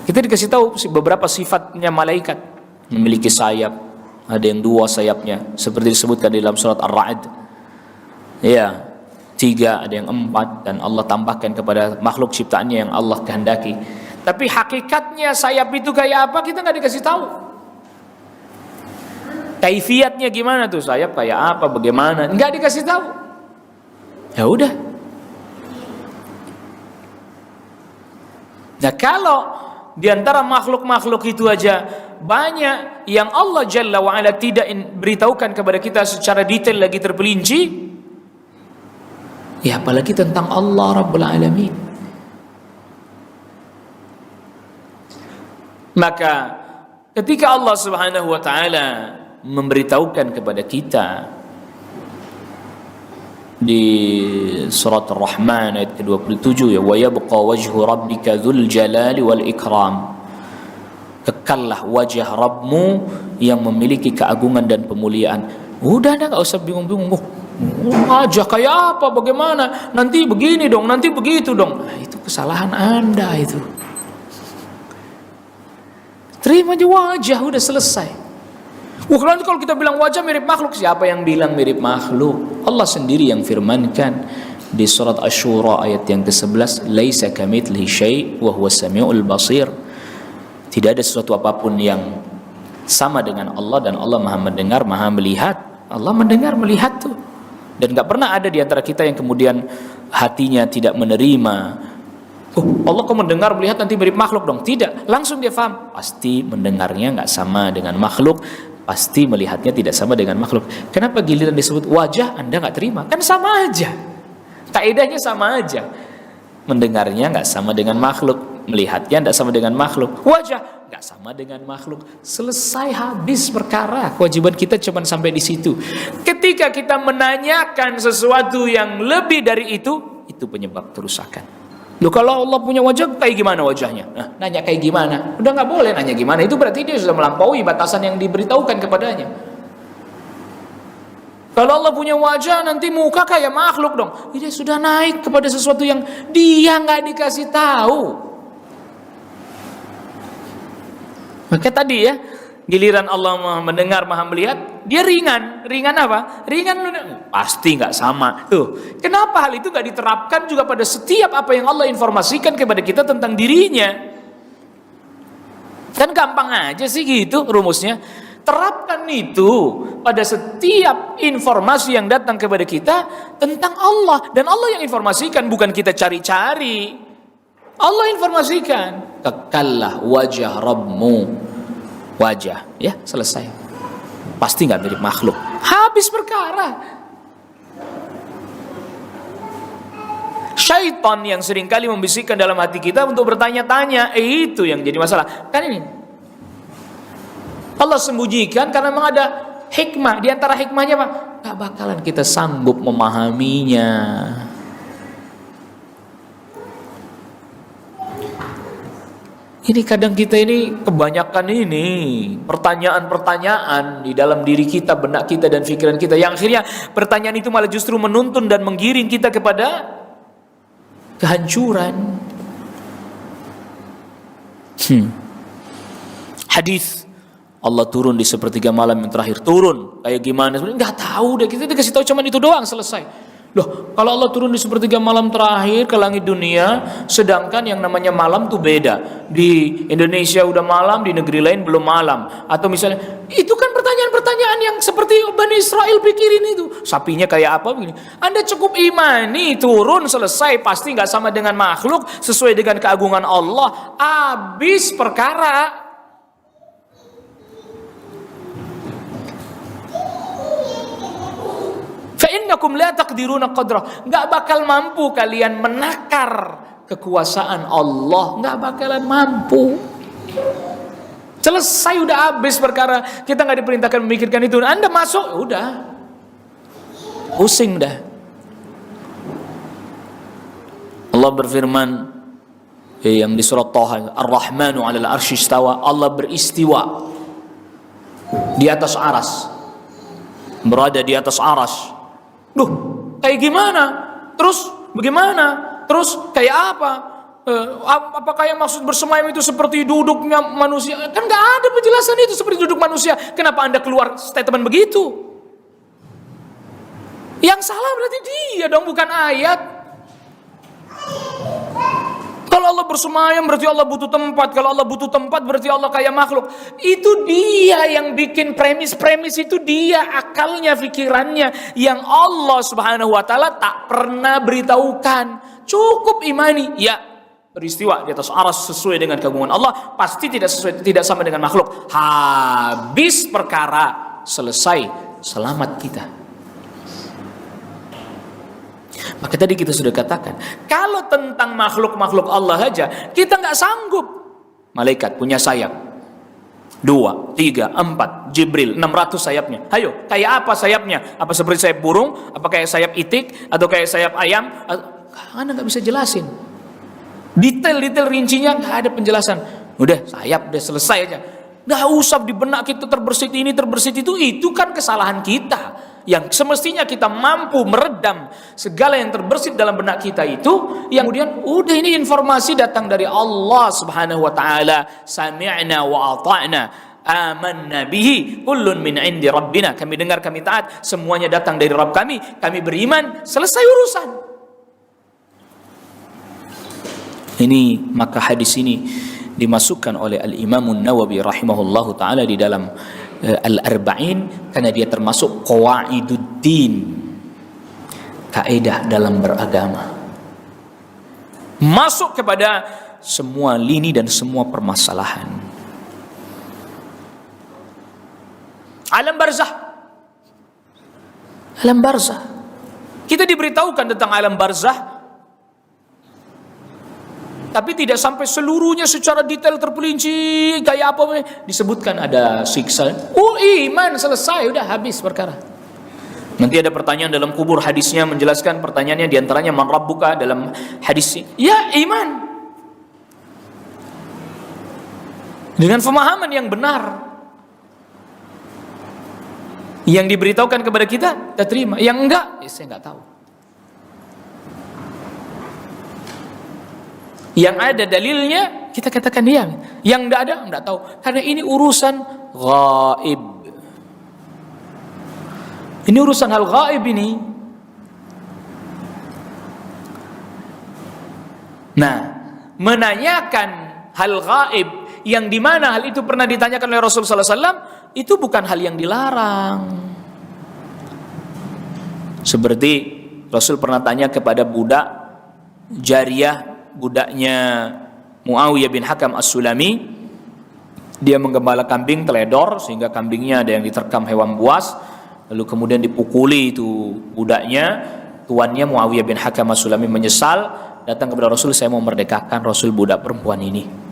kita dikasih tahu beberapa sifatnya malaikat. Memiliki sayap, ada yang 2 sayapnya seperti disebutkan di dalam surat Ar-Ra'd. Ya, 3, ada yang 4, dan Allah tambahkan kepada makhluk ciptaannya yang Allah kehendaki. Tapi hakikatnya sayap itu kayak apa kita nggak dikasih tahu. Kaifiatnya gimana tuh sayap kayak apa, bagaimana, nggak dikasih tahu. Ya udah. Nah kalau diantara makhluk-makhluk itu aja banyak yang Allah Jalla wa'ala tidak beritahukan kepada kita secara detail lagi terperinci, ya apalagi tentang Allah Rabbul Alamin. Maka ketika Allah Subhanahu wa taala memberitahukan kepada kita di surat Ar-Rahman ayat ke-27, ya wa yabqa wajhu rabbika dzul jalali wal ikram, kekallah wajah Rabbmu yang memiliki keagungan dan pemuliaan. Udah enggak usah bingung-bingung, wajah kayak apa, bagaimana, nanti begini dong, nanti begitu dong. Nah, itu kesalahan Anda itu. Terima aja wajah, udah selesai. Nanti kalau kita bilang wajah mirip makhluk, siapa yang bilang mirip makhluk? Allah sendiri yang firmankan di surat Asy-Syura ayat yang ke-11, laisa kamitslihi syai' wa huwas samiul basir. Tidak ada sesuatu apapun yang sama dengan Allah, dan Allah Maha mendengar, Maha melihat. Allah mendengar, melihat tuh. Dan gak pernah ada di antara kita yang kemudian hatinya tidak menerima, Allah kok mendengar, melihat, nanti mirip makhluk dong. Tidak, langsung dia paham. Pasti mendengarnya nggak sama dengan makhluk, pasti melihatnya tidak sama dengan makhluk. Kenapa giliran disebut wajah Anda nggak terima? Kan sama aja, kaidahnya sama aja. Mendengarnya nggak sama dengan makhluk, melihatnya nggak sama dengan makhluk, wajah nggak sama dengan makhluk. Selesai, habis perkara. Kewajiban kita cuma sampai di situ. Ketika kita menanyakan sesuatu yang lebih dari itu penyebab kerusakan. Loh, kalau Allah punya wajah kayak gimana wajahnya? Nah, nanya kayak gimana? Udah nggak boleh nanya gimana. Itu berarti dia sudah melampaui batasan yang diberitahukan kepadanya. Kalau Allah punya wajah nanti muka kayak makhluk dong. Dia sudah naik kepada sesuatu yang dia nggak dikasih tahu. Maka tadi ya, giliran Allah Maha mendengar, Maha melihat, dia ringan. Ringan apa? Ringan pasti nggak sama. Tuh, kenapa hal itu nggak diterapkan juga pada setiap apa yang Allah informasikan kepada kita tentang dirinya? Kan gampang aja sih gitu rumusnya. Terapkan itu pada setiap informasi yang datang kepada kita tentang Allah. Dan Allah yang informasikan, bukan kita cari-cari. Allah informasikan. Kekallah wajah Rabbmu. Wajah, ya selesai. Pasti nggak mirip makhluk. Habis perkara. Syaitan yang seringkali membisikkan dalam hati kita untuk bertanya-tanya, itu yang jadi masalah. Kan ini Allah sembunyikan karena memang ada hikmah. Di antara hikmahnya apa? Gak bakalan kita sanggup memahaminya. Ini kadang kita ini kebanyakan ini pertanyaan-pertanyaan di dalam diri kita, benak kita dan pikiran kita, yang akhirnya pertanyaan itu malah justru menuntun dan menggiring kita kepada kehancuran. Hadis Allah turun di sepertiga malam yang terakhir, turun kayak gimana? Nggak tahu deh, kita dikasih tahu cuman itu doang, selesai. Loh, kalau Allah turun di sepertiga malam terakhir ke langit dunia, sedangkan yang namanya malam tuh beda. Di Indonesia udah malam, di negeri lain belum malam. Atau misalnya, itu kan pertanyaan-pertanyaan yang seperti Bani Israel pikirin itu. Sapinya kayak apa begini? Anda cukup imani, turun selesai, pasti nggak sama dengan makhluk, sesuai dengan keagungan Allah. Habis perkara. Fa'innakum la taqdiruna qadrah. Gak bakal mampu kalian menakar kekuasaan Allah. Gak bakalan mampu. Selesai, udah habis perkara. Kita gak diperintahkan memikirkan itu. Anda masuk, udah pusing dah. Allah berfirman yang di surat Taha, Ar-Rahmanu 'alal 'arsy istawa. Allah beristiwa di atas aras, berada di atas aras. Duh, kayak gimana? Terus bagaimana? Terus kayak apa? Apakah yang maksud bersemayam itu seperti duduknya manusia? Kan gak ada penjelasan itu seperti duduk manusia. Kenapa Anda keluar statement begitu? Yang salah berarti dia dong, bukan ayat. Kalau Allah bersemayam berarti Allah butuh tempat. Kalau Allah butuh tempat berarti Allah kayak makhluk. Itu dia yang bikin premis-premis, itu dia akalnya, pikirannya, yang Allah Subhanahu wa taala tak pernah beritahukan. Cukup imani, ya, beristiwa di atas aras sesuai dengan keagungan Allah, pasti tidak sama dengan makhluk. Habis perkara, selesai, selamat kita. Maka tadi kita sudah katakan, kalau tentang makhluk-makhluk Allah aja kita nggak sanggup. Malaikat punya sayap 2, 3, 4, Jibril 600 sayapnya. Ayo, kayak apa sayapnya? Apa seperti sayap burung? Apa kayak sayap itik? Atau kayak sayap ayam? Anda nggak bisa jelasin. Detail-detail rincinya nggak ada penjelasan. Udah sayap, udah selesai aja. Nggak usah di benak kita terbersit ini, terbersit itu kan kesalahan kita. Yang semestinya kita mampu meredam segala yang terbersit dalam benak kita itu, yang kemudian udah ini informasi datang dari Allah Subhanahu wa taala. Sami'na wa ata'na, amanna bihi, kullun min 'indi rabbina. Kami dengar, kami taat, semuanya datang dari Rabb kami beriman, selesai urusan. Ini, maka hadis ini dimasukkan oleh Al-Imam An-Nawawi rahimahullahu taala di dalam Al-Arba'in, karena dia termasuk qawaiduddin, kaidah dalam beragama, masuk kepada semua lini dan semua permasalahan. Alam barzah, kita diberitahukan tentang alam barzah, tapi tidak sampai seluruhnya secara detail terperinci kayak apa. Disebutkan ada siksa. Iman, selesai, udah habis perkara. Nanti ada pertanyaan dalam kubur, hadisnya menjelaskan pertanyaannya, diantaranya man rabbuka dalam hadis. Ya, iman dengan pemahaman yang benar. Yang diberitahukan kepada kita, kita terima. Yang enggak, saya enggak tahu. Yang ada dalilnya kita katakan dia. Yang tidak ada, tidak tahu. Karena ini urusan gaib. Ini urusan hal gaib ini. Nah, menanyakan hal gaib yang dimana hal itu pernah ditanyakan oleh Rasulullah SAW, itu bukan hal yang dilarang. Seperti Rasul pernah tanya kepada budak Jariyah, budaknya Muawiyah bin Hakam As-Sulami. Dia menggembala kambing teledor sehingga kambingnya ada yang diterkam hewan buas, lalu kemudian dipukuli itu budaknya. Tuannya Muawiyah bin Hakam As-Sulami menyesal, datang kepada Rasul, saya mau merdekakan Rasul budak perempuan ini.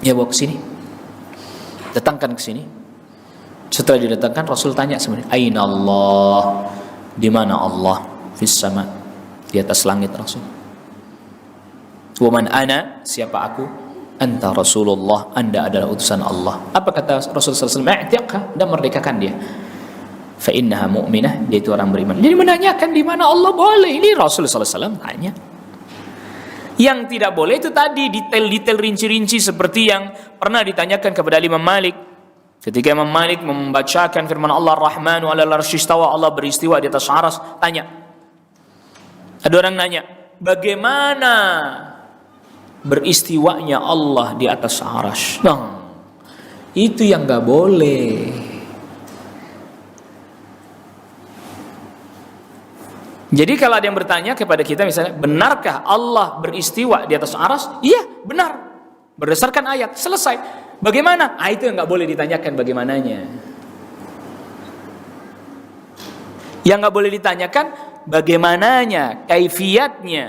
Ya, bawa ke sini, datangkan ke sini. Setelah didatangkan, Rasul tanya sebenarnya, Aina Allah, di mana Allah? Fis sama, di atas langit. Rasul. Wa man ana, siapa aku? Anta Rasulullah, Anda adalah utusan Allah. Apa kata Rasulullah SAW? I'tiqha, dan merdekakan dia. Fa innaha mu'minah, dia itu orang beriman. Jadi menanyakan di mana Allah boleh. Ini Rasulullah SAW tanya. Yang tidak boleh itu tadi detail-detail rinci-rinci seperti yang pernah ditanyakan kepada Imam Malik. Ketika Imam Malik membacakan firman Allah Ar-Rahmanu 'alal 'arsy istawa, Allah beristiwa di atas arsy, tanya. Ada orang nanya, bagaimana beristiwanya Allah di atas arsy? Nah, itu yang enggak boleh. Jadi kalau ada yang bertanya kepada kita misalnya, benarkah Allah beristiwa di atas arsy? Iya, benar. Berdasarkan ayat, selesai. Bagaimana? Itu yang nggak boleh ditanyakan bagaimananya. Yang nggak boleh ditanyakan bagaimananya, kaifiyatnya.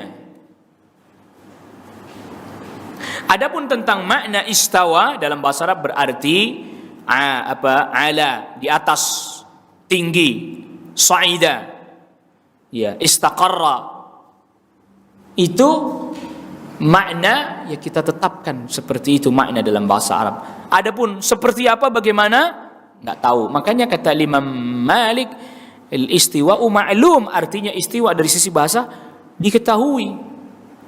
Adapun tentang makna istawa dalam bahasa Arab berarti ala, di atas, tinggi, sa'ida. Ya, istaqarra, itu makna ya kita tetapkan seperti itu makna dalam bahasa Arab. Adapun seperti apa bagaimana nggak tahu. Makanya kata Imam Malik, al-istiwa'u ma'lum, artinya istiwa dari sisi bahasa diketahui.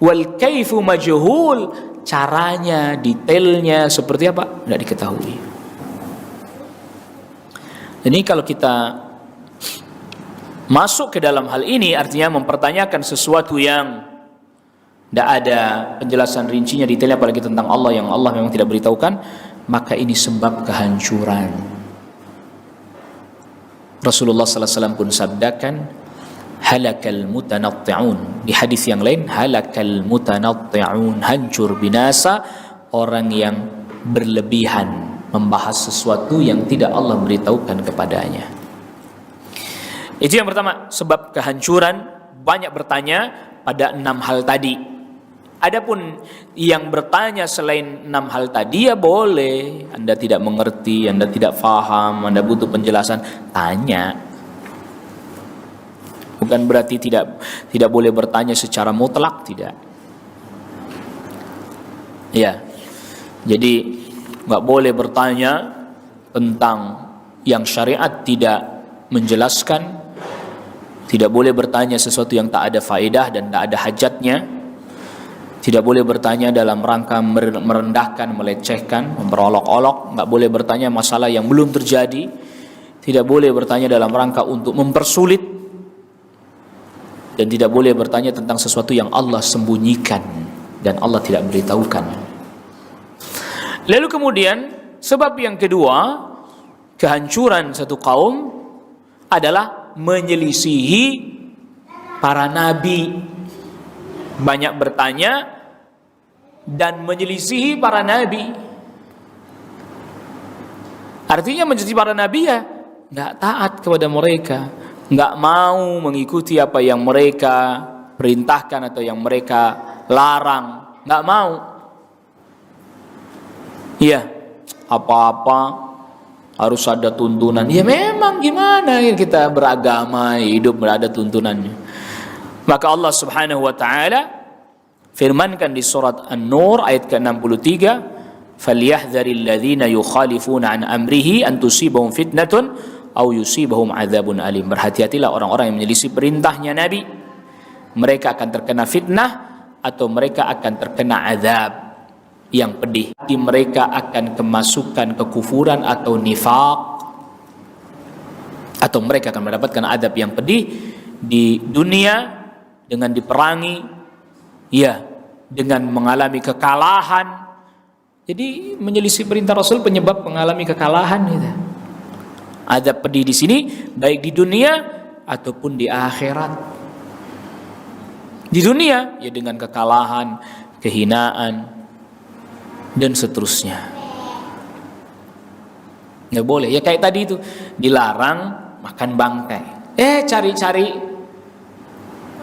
Wal kaifu majhul, caranya, detailnya seperti apa nggak diketahui. Jadi kalau kita masuk ke dalam hal ini artinya mempertanyakan sesuatu yang tidak ada penjelasan rincinya, detailnya, apalagi tentang Allah yang Allah memang tidak beritahukan, maka ini sebab kehancuran. Rasulullah SAW pun sabdakan, halakal mutanatti'un. Di hadis yang lain, halakal mutanatti'un, hancur binasa orang yang berlebihan membahas sesuatu yang tidak Allah beritahukan kepadanya. Itu yang pertama, sebab kehancuran. Banyak bertanya pada 6 hal tadi. Adapun yang bertanya selain 6 hal tadi ya boleh. Anda tidak mengerti, Anda tidak faham, Anda butuh penjelasan, tanya. Bukan berarti tidak boleh bertanya secara mutlak, tidak. Ya. Jadi nggak boleh bertanya tentang yang syariat tidak menjelaskan. Tidak boleh bertanya sesuatu yang tak ada faedah dan tak ada hajatnya. Tidak boleh bertanya dalam rangka merendahkan, melecehkan, memperolok-olok. Nggak boleh bertanya masalah yang belum terjadi. Tidak boleh bertanya dalam rangka untuk mempersulit. Dan tidak boleh bertanya tentang sesuatu yang Allah sembunyikan dan Allah tidak beritahukan. Lalu kemudian sebab yang kedua, kehancuran satu kaum adalah menyelisihi para nabi. Banyak bertanya dan menyelisihi para nabi. Artinya menyelisihi para nabi ya nggak taat kepada mereka, nggak mau mengikuti apa yang mereka perintahkan atau yang mereka larang, nggak mau. Iya, apa-apa harus ada tuntunan. Ya memang gimana kita beragama, hidup berada tuntunannya. Maka Allah Subhanahu wa taala firmankan di surat An-Nur ayat ke-63, "Falyahdharil ladzina yukhalifuna an amrihi an tusibahum fitnatun aw yusibahum adzabun alim." Berhati-hatilah orang-orang yang menyelisih perintahnya Nabi. Mereka akan terkena fitnah atau mereka akan terkena azab yang pedih. Mereka akan kemasukan kekufuran atau nifaq, atau mereka akan mendapatkan azab yang pedih di dunia dengan diperangi, ya, dengan mengalami kekalahan. Jadi menyelisih perintah Rasul penyebab mengalami kekalahan gitu. Azab pedih di sini baik di dunia ataupun di akhirat. Di dunia ya dengan kekalahan, kehinaan dan seterusnya. Nggak boleh. Ya kayak tadi itu dilarang makan bangkai. Cari-cari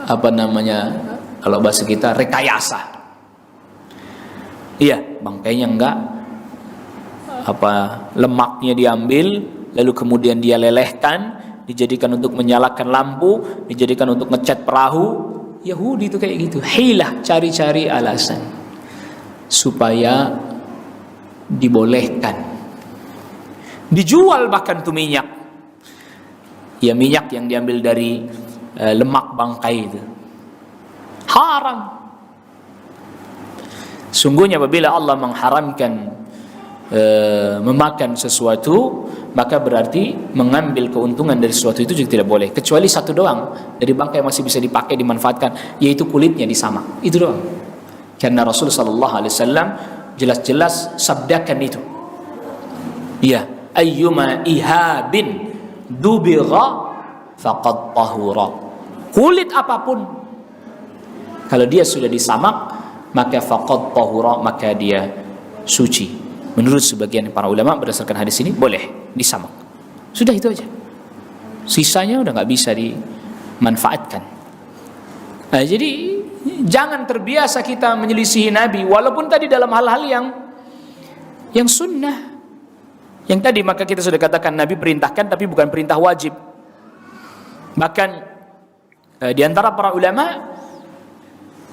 apa namanya, kalau bahasa kita rekayasa. Iya, bangkainya enggak, lemaknya diambil, lalu kemudian dia lelehkan, dijadikan untuk menyalakan lampu, dijadikan untuk ngecat perahu. Yahudi itu kayak gitu, hilah, cari-cari alasan supaya dibolehkan. Dijual bahkan tuh minyak, ya minyak yang diambil dari lemak bangkai itu haram. Sungguhnya apabila Allah mengharamkan memakan sesuatu, maka berarti mengambil keuntungan dari sesuatu itu juga tidak boleh, kecuali satu doang dari bangkai masih bisa dipakai, dimanfaatkan, yaitu kulitnya disamak, itu doang. Karena Rasul sallallahu alaihi wasallam jelas-jelas sabdakan itu, ya, ayyuma ihabin dubigha faqad tahura. Kulit apapun kalau dia sudah disamak, maka faqad tahura, maka dia suci. Menurut sebagian para ulama berdasarkan hadis ini boleh disamak. Sudah itu aja. Sisanya udah nggak bisa dimanfaatkan. Nah, jadi jangan terbiasa kita menyelisihi Nabi, walaupun tadi dalam hal-hal yang sunnah. Yang tadi maka kita sudah katakan Nabi perintahkan, tapi bukan perintah wajib. Bahkan di antara para ulama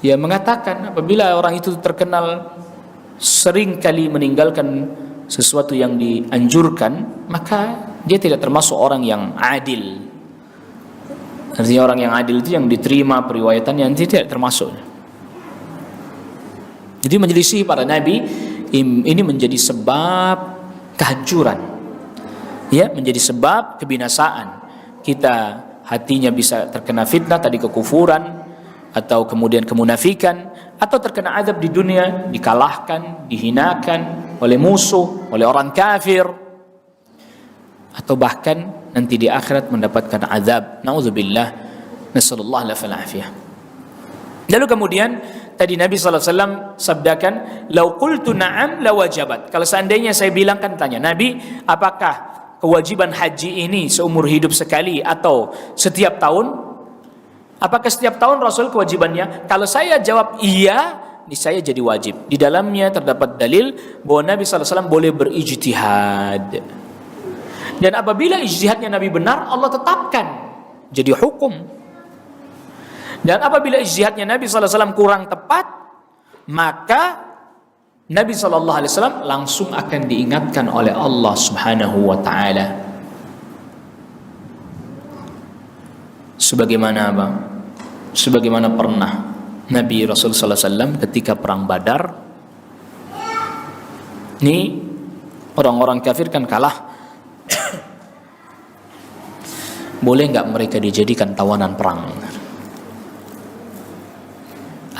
ya mengatakan apabila orang itu terkenal sering kali meninggalkan sesuatu yang dianjurkan, maka dia tidak termasuk orang yang adil. Artinya orang yang adil itu yang diterima periwayatan, yang tidak termasuk. Jadi menyelisih para nabi ini menjadi sebab kehancuran, ya, menjadi sebab kebinasaan. Kita hatinya bisa terkena fitnah tadi, kekufuran, atau kemudian kemunafikan, atau terkena azab di dunia, dikalahkan, dihinakan oleh musuh, oleh orang kafir, atau bahkan nanti di akhirat mendapatkan azab. Nauzubillah, nasallallahu alaihi wasallam. Lalu kemudian tadi Nabi SAW sabdakan, lau qultu na'am lawajabat. Kalau seandainya saya bilang, kan tanya Nabi, apakah kewajiban haji ini seumur hidup sekali atau setiap tahun? Apakah setiap tahun Rasul kewajibannya? Kalau saya jawab iya, ini saya jadi wajib. Di dalamnya terdapat dalil bahwa Nabi SAW boleh berijtihad. Dan apabila ijtihadnya Nabi benar, Allah tetapkan jadi hukum. Dan apabila ijtihadnya Nabi SAW kurang tepat, maka Nabi SAW langsung akan diingatkan oleh Allah Subhanahu wa ta'ala. Sebagaimana pernah Nabi Rasul sallallahu alaihi wasallam ketika perang Badar, ini orang-orang kafir kan kalah. Boleh nggak mereka dijadikan tawanan perang?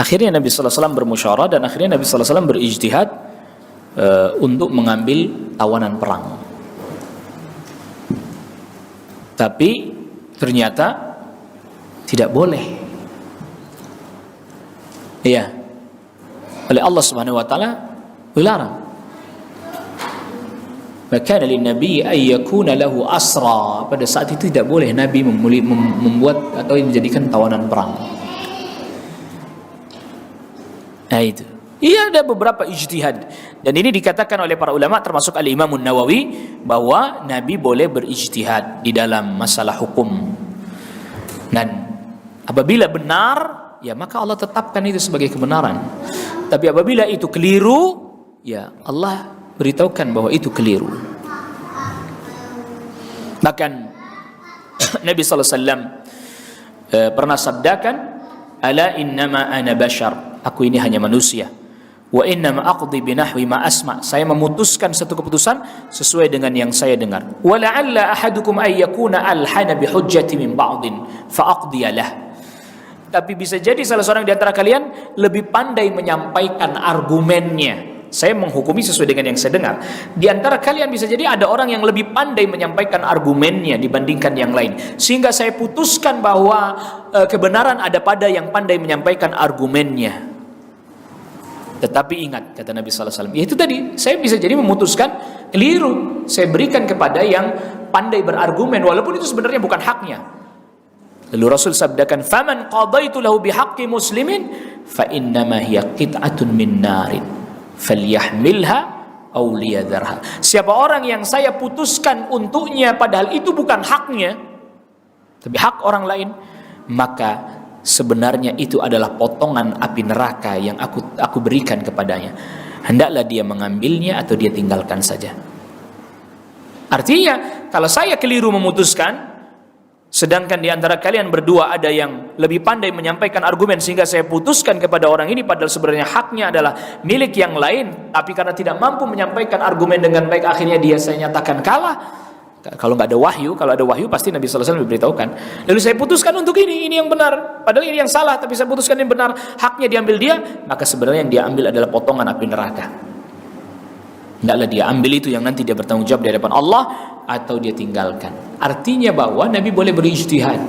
Akhirnya Nabi sallallahu alaihi wasallam bermusyawarah, dan akhirnya Nabi sallallahu alaihi wasallam berijtihad untuk mengambil tawanan perang. Tapi ternyata tidak boleh. Iya, oleh Allah Subhanahu wa taala dilarang. Maka dari Nabi ayyakuna lahu asra, pada saat itu tidak boleh Nabi membuat atau menjadikan tawanan perang. Nah itu. Iya, ada beberapa ijtihad, dan ini dikatakan oleh para ulama termasuk Al-Imam Nawawi bahwa Nabi boleh berijtihad di dalam masalah hukum. Dan apabila benar, ya maka Allah tetapkan itu sebagai kebenaran. Tapi apabila itu keliru, ya Allah beritahukan bahwa itu keliru. Bahkan Nabi SAW pernah sabdakan, ala innama ana bashar Aku ini hanya manusia. Wa innama aqdi binahwi ma asma. Saya memutuskan satu keputusan sesuai dengan yang saya dengar. Wa la'alla ahadukum ay yakuna alhana bi hujjati min ba'din fa aqdiya lah. Tapi bisa jadi salah seorang di antara kalian lebih pandai menyampaikan argumennya. Saya menghukumi sesuai dengan yang saya dengar. Di antara kalian bisa jadi ada orang yang lebih pandai menyampaikan argumennya dibandingkan yang lain. Sehingga saya putuskan bahwa kebenaran ada pada yang pandai menyampaikan argumennya. Tetapi ingat, kata Nabi sallallahu alaihi wasallam, ya itu tadi, saya bisa jadi memutuskan keliru. Saya berikan kepada yang pandai berargumen walaupun itu sebenarnya bukan haknya. Lalu Rasul sabdakan, "Faman qadaitu lahu bihaqqi muslimin fa innama hiya qit'atun min narin falyahmilha aw liyadharha." Siapa orang yang saya putuskan untuknya padahal itu bukan haknya, tapi hak orang lain, maka sebenarnya itu adalah potongan api neraka yang aku berikan kepadanya. Hendaklah dia mengambilnya atau dia tinggalkan saja. Artinya, kalau saya keliru memutuskan, sedangkan di antara kalian berdua ada yang lebih pandai menyampaikan argumen sehingga saya putuskan kepada orang ini padahal sebenarnya haknya adalah milik yang lain, tapi karena tidak mampu menyampaikan argumen dengan baik akhirnya dia saya nyatakan kalah. Kalau nggak ada wahyu, kalau ada wahyu pasti Nabi sallallahu alaihi wasallam diberitahukan. Lalu saya putuskan untuk ini yang benar, padahal ini yang salah, tapi saya putuskan ini benar, haknya diambil dia, maka sebenarnya yang dia ambil adalah potongan api neraka. Hendaklah dia ambil itu yang nanti dia bertanggung jawab di hadapan Allah atau dia tinggalkan. Artinya bahwa Nabi boleh berijtihad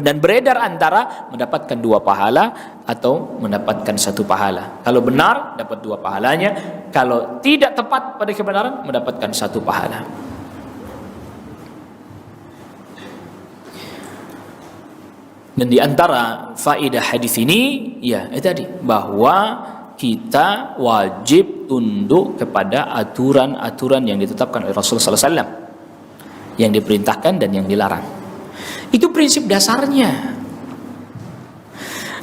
dan beredar antara mendapatkan 2 pahala atau mendapatkan 1 pahala. Kalau benar dapat 2 pahalanya, kalau tidak tepat pada kebenaran mendapatkan 1 pahala. Dan di antara faedah hadis ini, ya tadi, bahwa kita wajib tunduk kepada aturan-aturan yang ditetapkan oleh Rasulullah SAW, yang diperintahkan dan yang dilarang. Itu prinsip dasarnya.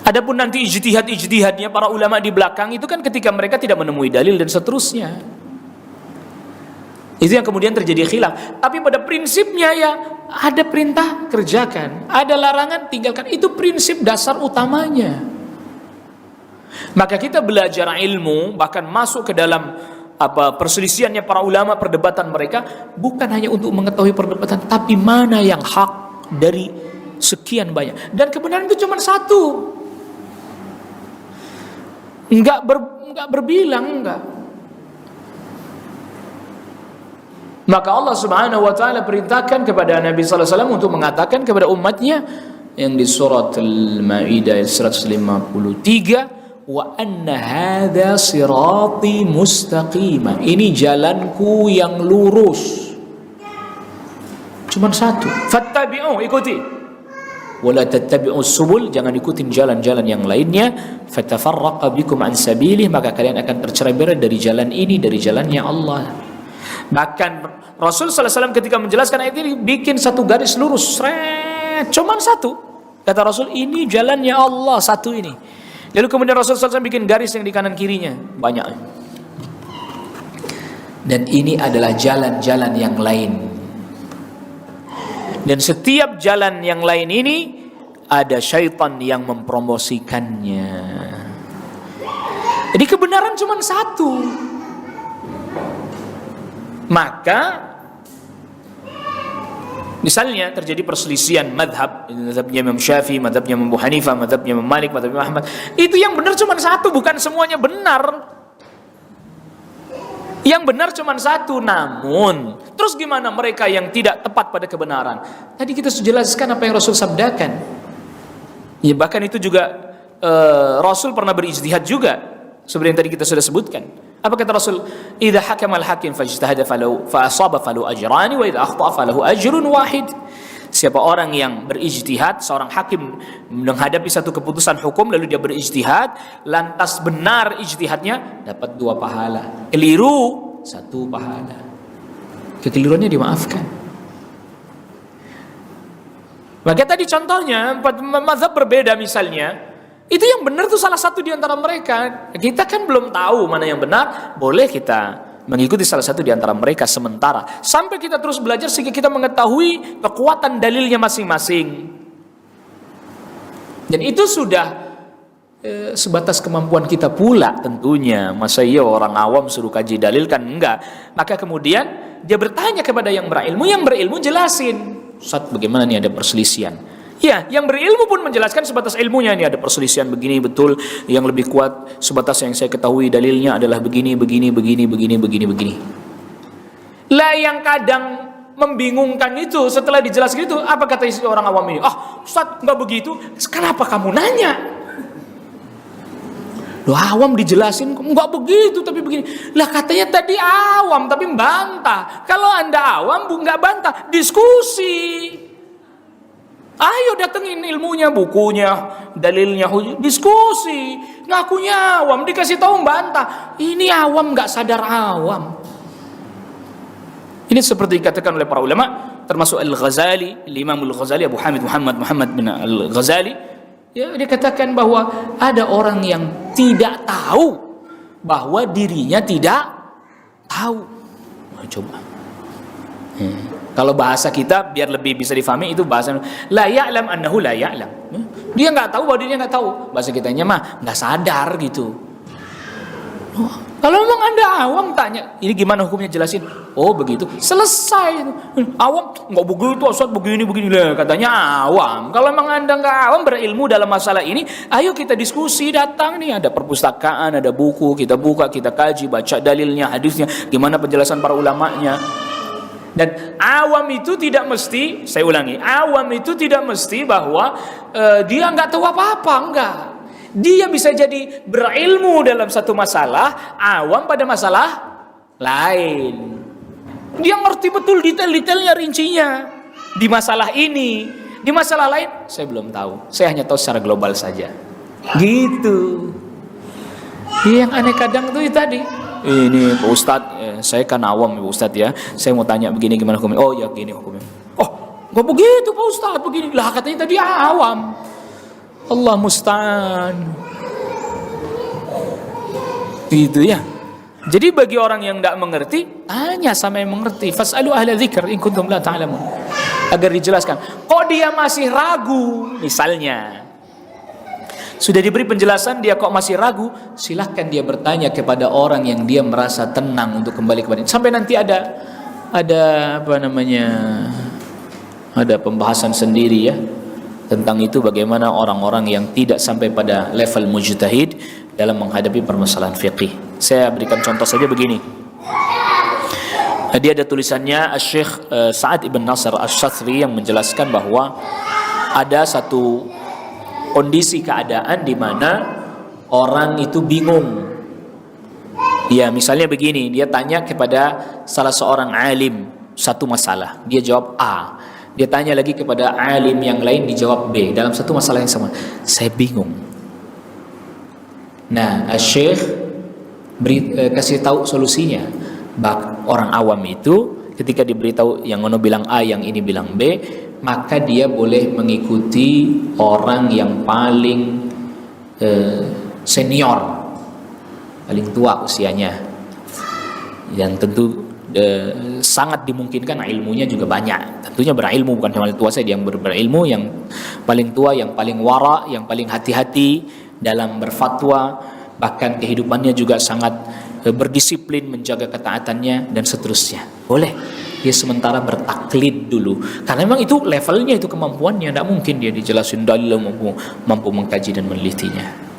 Adapun nanti ijtihadnya para ulama di belakang itu kan ketika mereka tidak menemui dalil dan seterusnya. Itu yang kemudian terjadi khilaf. Tapi pada prinsipnya ya ada perintah kerjakan, ada larangan tinggalkan. Itu prinsip dasar utamanya. Maka kita belajar ilmu bahkan masuk ke dalam perselisihannya para ulama, perdebatan mereka bukan hanya untuk mengetahui perdebatan, tapi mana yang hak dari sekian banyak. Dan kebenaran itu cuma satu. Enggak berbilang, enggak. Maka Allah Subhanahu wa taala perintahkan kepada Nabi sallallahu alaihi wasallam untuk mengatakan kepada umatnya yang di surat Al-Maidah 153, wa anna hadza sirati mustaqima. Ini jalanku yang lurus. Cuma satu. Fattabi'u, ikuti. Wala tattabi'us subul, jangan ikutin jalan-jalan yang lainnya. Fatafarraqa bikum an sabilih, maka kalian akan tercerai-berai dari jalan ini, dari jalannya Allah. Bahkan Rasul sallallahu alaihi wasallam ketika menjelaskan ayat ini bikin satu garis lurus, cuman satu. Kata Rasul, ini jalannya Allah, satu ini. Lalu kemudian Rasul sallallahu alaihi wasallam bikin garis yang di kanan kirinya, banyak. Dan ini adalah jalan-jalan yang lain. Dan setiap jalan yang lain ini ada syaitan yang mempromosikannya. Jadi kebenaran cuma satu. Maka misalnya terjadi perselisihan madhabnya Imam Syafi'i, madhabnya Imam Abu Hanifah, madhabnya Imam Malik, madhabnya Imam Ahmad. Itu yang benar cuma satu, bukan semuanya benar. Yang benar cuma satu, namun terus gimana mereka yang tidak tepat pada kebenaran? Tadi kita sudah jelaskan apa yang Rasul sabdakan. Ya bahkan itu juga Rasul pernah berijtihad juga, seperti yang tadi kita sudah sebutkan. Apa kata Rasul? Idza hakama al-hakim fajtahada falahu fa asaba falahu ajrani wa idza akhta'a falahu ajrun wahid. Siapa orang yang berijtihad, seorang hakim menghadapi satu keputusan hukum lalu dia berijtihad, lantas benar ijtihadnya, dapat 2 pahala. Keliru, 1 pahala. Kekeliruannya dimaafkan. Maka tadi contohnya, 4 mazhab berbeda misalnya, itu yang benar tuh salah satu di antara mereka. Kita kan belum tahu mana yang benar, boleh kita mengikuti salah satu di antara mereka sementara sampai kita terus belajar sehingga kita mengetahui kekuatan dalilnya masing-masing. Dan itu sudah sebatas kemampuan kita pula tentunya. Masa iya orang awam suruh kaji dalil, kan enggak. Maka kemudian dia bertanya kepada yang berilmu jelasin, Ustaz bagaimana nih ada perselisihan. Ya, yang berilmu pun menjelaskan sebatas ilmunya, ini ada perselisihan begini, betul, yang lebih kuat sebatas yang saya ketahui dalilnya adalah begini. Lah yang kadang membingungkan itu setelah dijelaskan itu, apa kata istri orang awam ini? Ustaz nggak begitu, kenapa kamu nanya? Loh, awam dijelasin nggak begitu tapi begini. Lah katanya tadi awam tapi bantah. Kalau Anda awam nggak bantah, diskusi. Ayo datengin ilmunya, bukunya, dalilnya, diskusi. Ngakunya awam, dikasih tahu bantah. Ini awam nggak sadar awam. Ini seperti dikatakan oleh para ulama, termasuk Al-Ghazali, Imam Al-Ghazali, Abu Hamid Muhammad bin Al-Ghazali. Ya, dia katakan bahwa ada orang yang tidak tahu bahwa dirinya tidak tahu. Coba. Kalau bahasa kita biar lebih bisa difahami itu bahasa la ya'lam annahu la ya'lam. Dia nggak tahu bahwa dirinya nggak tahu. Bahasa kitanya mah nggak sadar gitu. Kalau memang Anda awam tanya, ini gimana hukumnya, jelasin. Oh begitu, selesai. Awam nggak begitu, Ustaz begini lah, katanya awam. Kalau memang Anda nggak awam berilmu dalam masalah ini, ayo kita diskusi, datang nih, ada perpustakaan, ada buku, kita buka, kita kaji, baca dalilnya, hadisnya, gimana penjelasan para ulamanya. Dan awam itu tidak mesti, saya ulangi, awam itu tidak mesti bahwa dia nggak tahu apa-apa, enggak. Dia bisa jadi berilmu dalam satu masalah, awam pada masalah lain. Dia ngerti betul detail-detailnya, rincinya. Di masalah ini, di masalah lain, saya belum tahu. Saya hanya tahu secara global saja. Gitu. Yang aneh kadang itu tadi. Ini Pak Ustadz, saya kan awam Pak Ustadz ya. Saya mau tanya begini gimana hukumnya. Oh ya gini hukumnya. Oh nggak begitu Pak Ustadz, begini. Lah katanya tadi awam. Allah musta'an. Gitu ya. Jadi bagi orang yang tidak mengerti, tanya sama yang mengerti. Fas'alu ahla dzikr in kuntum la ta'lamun. Agar dijelaskan. Kok dia masih ragu? Misalnya, sudah diberi penjelasan, dia kok masih ragu, silahkan dia bertanya kepada orang yang dia merasa tenang untuk kembali kepada. Sampai nanti ada apa namanya? Ada pembahasan sendiri ya. Tentang itu bagaimana orang-orang yang tidak sampai pada level mujtahid dalam menghadapi permasalahan fiqih. Saya berikan contoh saja begini. Tadi ada tulisannya Syekh Sa'ad ibn Nasr Asy-Syatsri yang menjelaskan bahwa ada satu kondisi keadaan di mana orang itu bingung. Ya, misalnya begini, dia tanya kepada salah seorang alim satu masalah, dia jawab A. Dia tanya lagi kepada alim yang lain, dijawab B dalam satu masalah yang sama. Saya bingung. Nah, Syekh kasih tahu solusinya. Orang awam itu ketika diberitahu yang ono bilang A, yang ini bilang B, maka dia boleh mengikuti orang yang paling senior, paling tua usianya, yang tentu sangat dimungkinkan ilmunya juga banyak. Tentunya berilmu, bukan cuma tua saja, yang berilmu, yang paling tua, yang paling wara, yang paling hati-hati dalam berfatwa, bahkan kehidupannya juga sangat berdisiplin, menjaga ketaatannya dan seterusnya. Boleh dia sementara bertaklid dulu, karena memang itu levelnya, itu kemampuannya, tidak mungkin dia dijelasin dalil, mampu mengkaji dan menelitinya.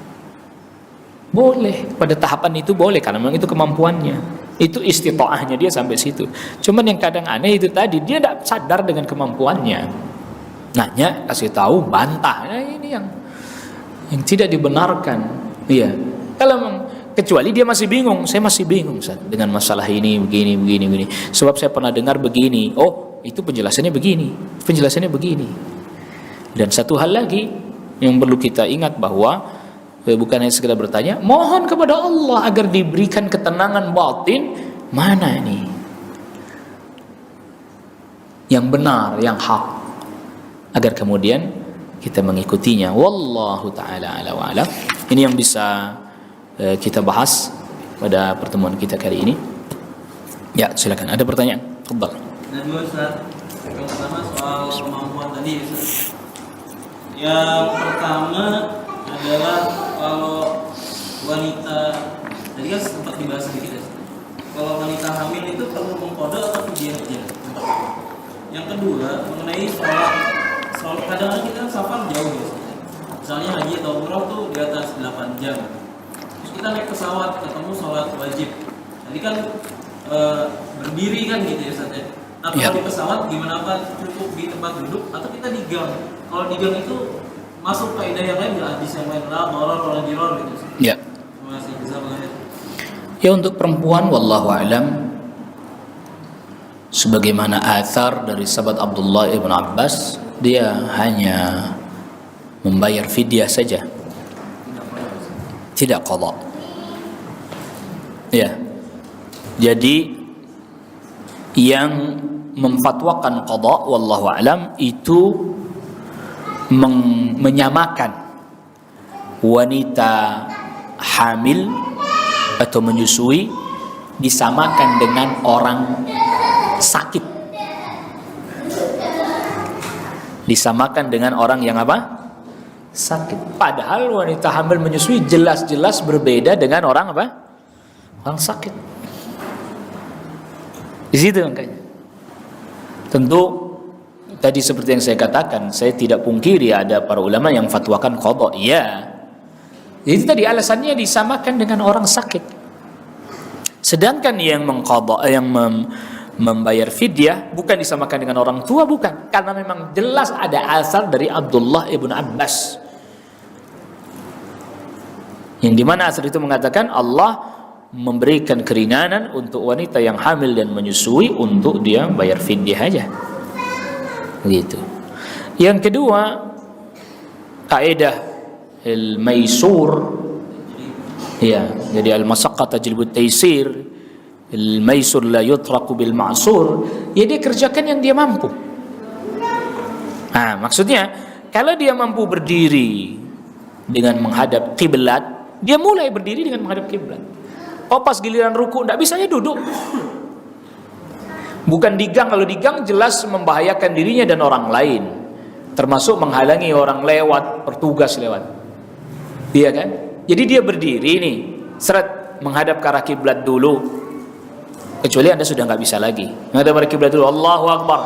Boleh pada tahapan itu, boleh karena memang itu kemampuannya, itu istita'ahnya dia sampai situ. Cuman yang kadang aneh itu tadi, dia tidak sadar dengan kemampuannya. Nanya, kasih tahu, bantah. Nah, ini yang tidak dibenarkan. Iya. Kalau memang, kecuali dia masih bingung, saya masih bingung Ustaz, dengan masalah ini begini. Sebab saya pernah dengar begini. Oh, itu penjelasannya begini. Dan satu hal lagi yang perlu kita ingat bahwa bukan hanya sekedar bertanya, mohon kepada Allah agar diberikan ketenangan batin, mana ini yang benar, yang hak, agar kemudian kita mengikutinya. Wallahu ta'ala ala wa alam. Ini yang bisa kita bahas pada pertemuan kita kali ini. Ya, silakan. Ada pertanyaan? Tafadhal. Dan Ustaz, yang pertama soal kemampuan tadi Ustaz. Yang pertama adalah kalau wanita, tadi kan sempat dibahas sedikit ya. Kalau wanita hamil itu perlu mengqada atau fidyah aja? Yang kedua mengenai soal kadang-kadang kita safar jauh ya. Misalnya haji atau umroh tuh di atas 8 jam. Terus kita naik pesawat ketemu sholat wajib. Tadi kan berdiri kan gitu ya Ustaz ya. Nah kalau di pesawat gimana, apa cukup di tempat duduk atau kita di gang? Kalau di gang itu masuk kaidah yang lain nggak, hadis yang lain lah, orang jiror gitu. Ya. Terima kasih, jazakallahu. Ya, untuk perempuan wallahu alam, sebagaimana athar dari sahabat Abdullah ibn Abbas, dia hanya membayar fidyah saja, tidak qada. Ya. Jadi yang memfatwakan qada wallahu alam itu menyamakan wanita hamil atau menyusui disamakan dengan orang sakit. Disamakan dengan orang yang apa? Sakit. Padahal wanita hamil menyusui jelas-jelas berbeda dengan orang apa? Orang sakit. Di situ makanya. Tentu tadi seperti yang saya katakan, saya tidak pungkiri ada para ulama yang fatwakan qada. Iya. Jadi tadi alasannya disamakan dengan orang sakit. Sedangkan yang mengqada, yang membayar fidyah bukan disamakan dengan orang tua, bukan. Karena memang jelas ada asar dari Abdullah ibn Abbas. Yang dimana asar itu mengatakan Allah memberikan keringanan untuk wanita yang hamil dan menyusui untuk dia bayar fidyah aja. Gitu. Yang kedua, kaidah al-maisur. Ya, jadi al-masyaqqah tajlibu at-taysir. Al-maisur la yutraku bil ma'sur. Ya, dia kerjakan yang dia mampu. Nah, maksudnya kalau dia mampu berdiri dengan menghadap kiblat, dia mulai berdiri dengan menghadap kiblat. Oh, pas giliran ruku enggak bisa, ya duduk. Bukan di gang. Kalau di gang jelas membahayakan dirinya dan orang lain, termasuk menghalangi orang lewat, petugas lewat. Iya kan? Jadi dia berdiri nih, seret menghadap ke arah kiblat dulu. Kecuali Anda sudah nggak bisa lagi menghadap ke arah kiblat dulu, Allahu Akbar.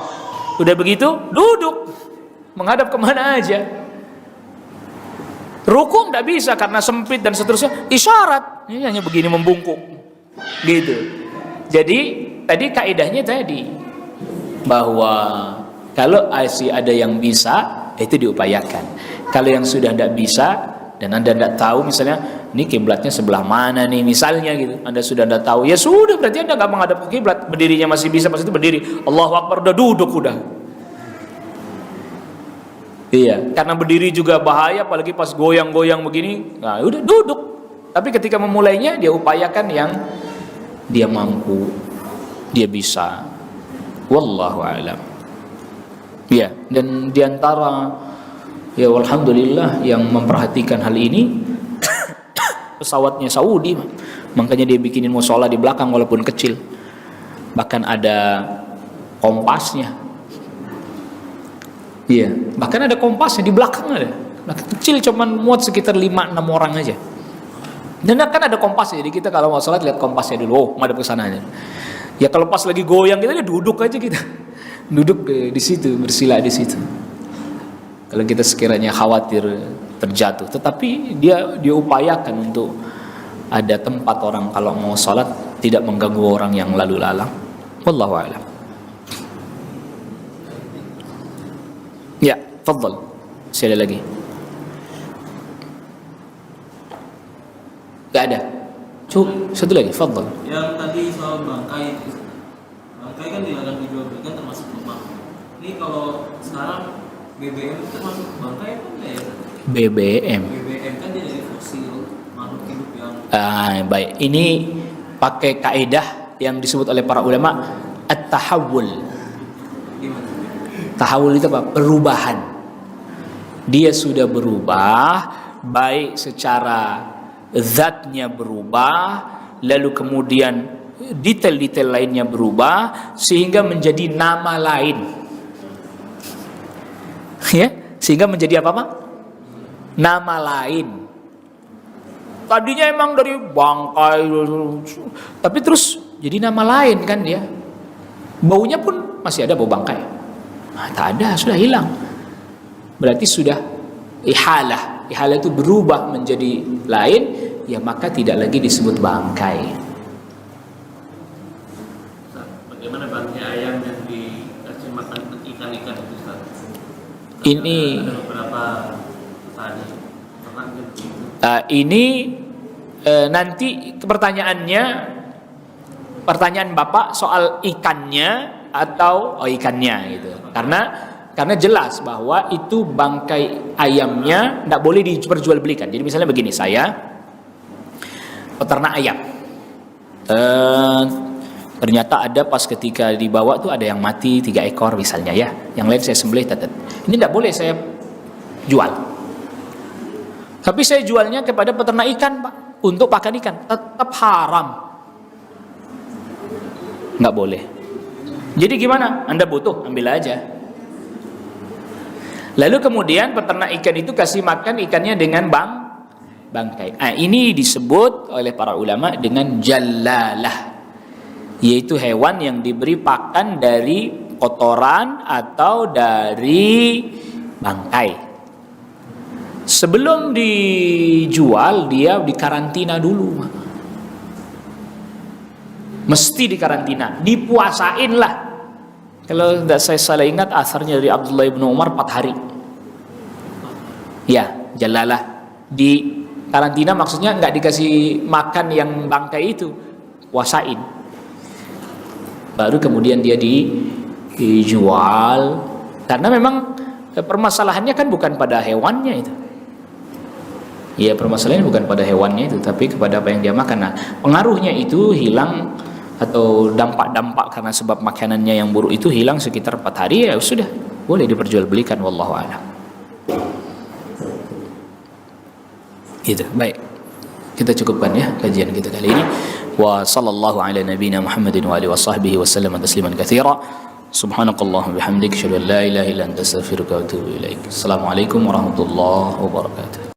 Udah begitu, duduk. Menghadap kemana aja. Ruku nggak bisa karena sempit dan seterusnya. Isyarat, ini hanya begini membungkuk, gitu. Jadi tadi kaidahnya tadi bahwa kalau masih ada yang bisa, itu diupayakan. Kalau yang sudah tidak bisa dan Anda tidak tahu, misalnya ini kiblatnya sebelah mana nih, misalnya gitu, Anda sudah tidak tahu, ya sudah, berarti Anda nggak menghadap ke kiblat. Berdirinya masih bisa, pas itu berdiri, Allahu Akbar, udah duduk udah. Iya, karena berdiri juga bahaya, apalagi pas goyang-goyang begini. Nah, udah duduk. Tapi ketika memulainya, dia upayakan yang dia mampu, dia bisa. Wallahu a'lam. Ya, dan diantara ya alhamdulillah yang memperhatikan hal ini pesawatnya Saudi, makanya dia bikinin musola di belakang walaupun kecil. Bahkan ada kompasnya. Iya, bahkan ada kompasnya di belakang ada. Kecil, cuman muat sekitar 5-6 orang aja. Dan kan ada kompasnya, jadi kita kalau mau sholat lihat kompasnya dulu. Oh, madep ke sana aja. Ya kalau pas lagi goyang kita duduk aja kita. Duduk di situ, bersila di situ. Kalau kita sekiranya khawatir terjatuh, tetapi dia upayakan untuk ada tempat orang kalau mau sholat tidak mengganggu orang yang lalu lalang. Wallahu a'lam. Ya, fadhal. Sekali lagi. Gak ada. Satu lagi, fadhal. Yang tadi soal bangkai, bangkai kan dilarang dijual belikan termasuk lemak. Ini kalau sekarang BBM itu termasuk bangkai apa enggak ya? BBM kan dia dari fosil makhluk hidup yang. Baik. Ini pakai kaidah yang disebut oleh para ulama at-tahawul. Tahawul itu apa? Perubahan. Dia sudah berubah, baik secara zatnya berubah, lalu kemudian detail-detail lainnya berubah, sehingga menjadi nama lain. Ya, sehingga menjadi apa? Nama lain. tadinya emang dari bangkai, tapi terus jadi nama lain kan dia. Baunya pun masih ada bau bangkai. Nah, tak ada, sudah hilang. Berarti sudah ihalah. Ihalah itu berubah menjadi lain, ya maka tidak lagi disebut bangkai. Bagaimana bangkai ayam yang dikasih makan ikan-ikan itu, Ustaz? Ini Ada beberapa tadi pernah gitu. ini nanti pertanyaan Bapak soal ikannya atau ikannya gitu. Karena jelas bahwa itu bangkai ayamnya tidak boleh diperjualbelikan. Jadi misalnya begini, saya peternak ayam. Ternyata ada pas ketika dibawa tuh ada yang mati 3 ekor misalnya ya. Yang lain saya sembelih tetet. Ini tidak boleh saya jual. Tapi saya jualnya kepada peternak ikan, Pak, untuk pakan ikan. Tetap haram. Nggak boleh. Jadi gimana? Anda butuh, ambil aja. Lalu kemudian peternak ikan itu kasih makan ikannya dengan bangkai. Ini disebut oleh para ulama dengan jallalah, yaitu hewan yang diberi pakan dari kotoran atau dari bangkai. Sebelum dijual dia dikarantina dulu, mesti dikarantina, dipuasain lah. Kalau tidak saya salah ingat asarnya dari Abdullah bin Umar 4 hari. Ya, jalalah. Di karantina maksudnya nggak dikasih makan yang bangkai itu, puasain. Baru kemudian dia dijual. Karena memang permasalahannya kan bukan pada hewannya itu. Ya, permasalahannya bukan pada hewannya itu, tapi kepada apa yang dia makan. Nah, pengaruhnya itu hilang, atau dampak-dampak karena sebab makanannya yang buruk itu hilang sekitar 4 hari, ya sudah boleh diperjualbelikan, wallahu a'lam. Gitu. Baik. Kita cukupkan ya kajian kita kali ini. Wa sallallahu ala nabiyyina Muhammadin wa alihi washabbihi wasallam tasliman katsira. Subhanakallahumma bihamdika asyhadu an la ilaha illa anta astaghfiruka wa atubu ilaik. Assalamualaikum warahmatullahi wabarakatuh.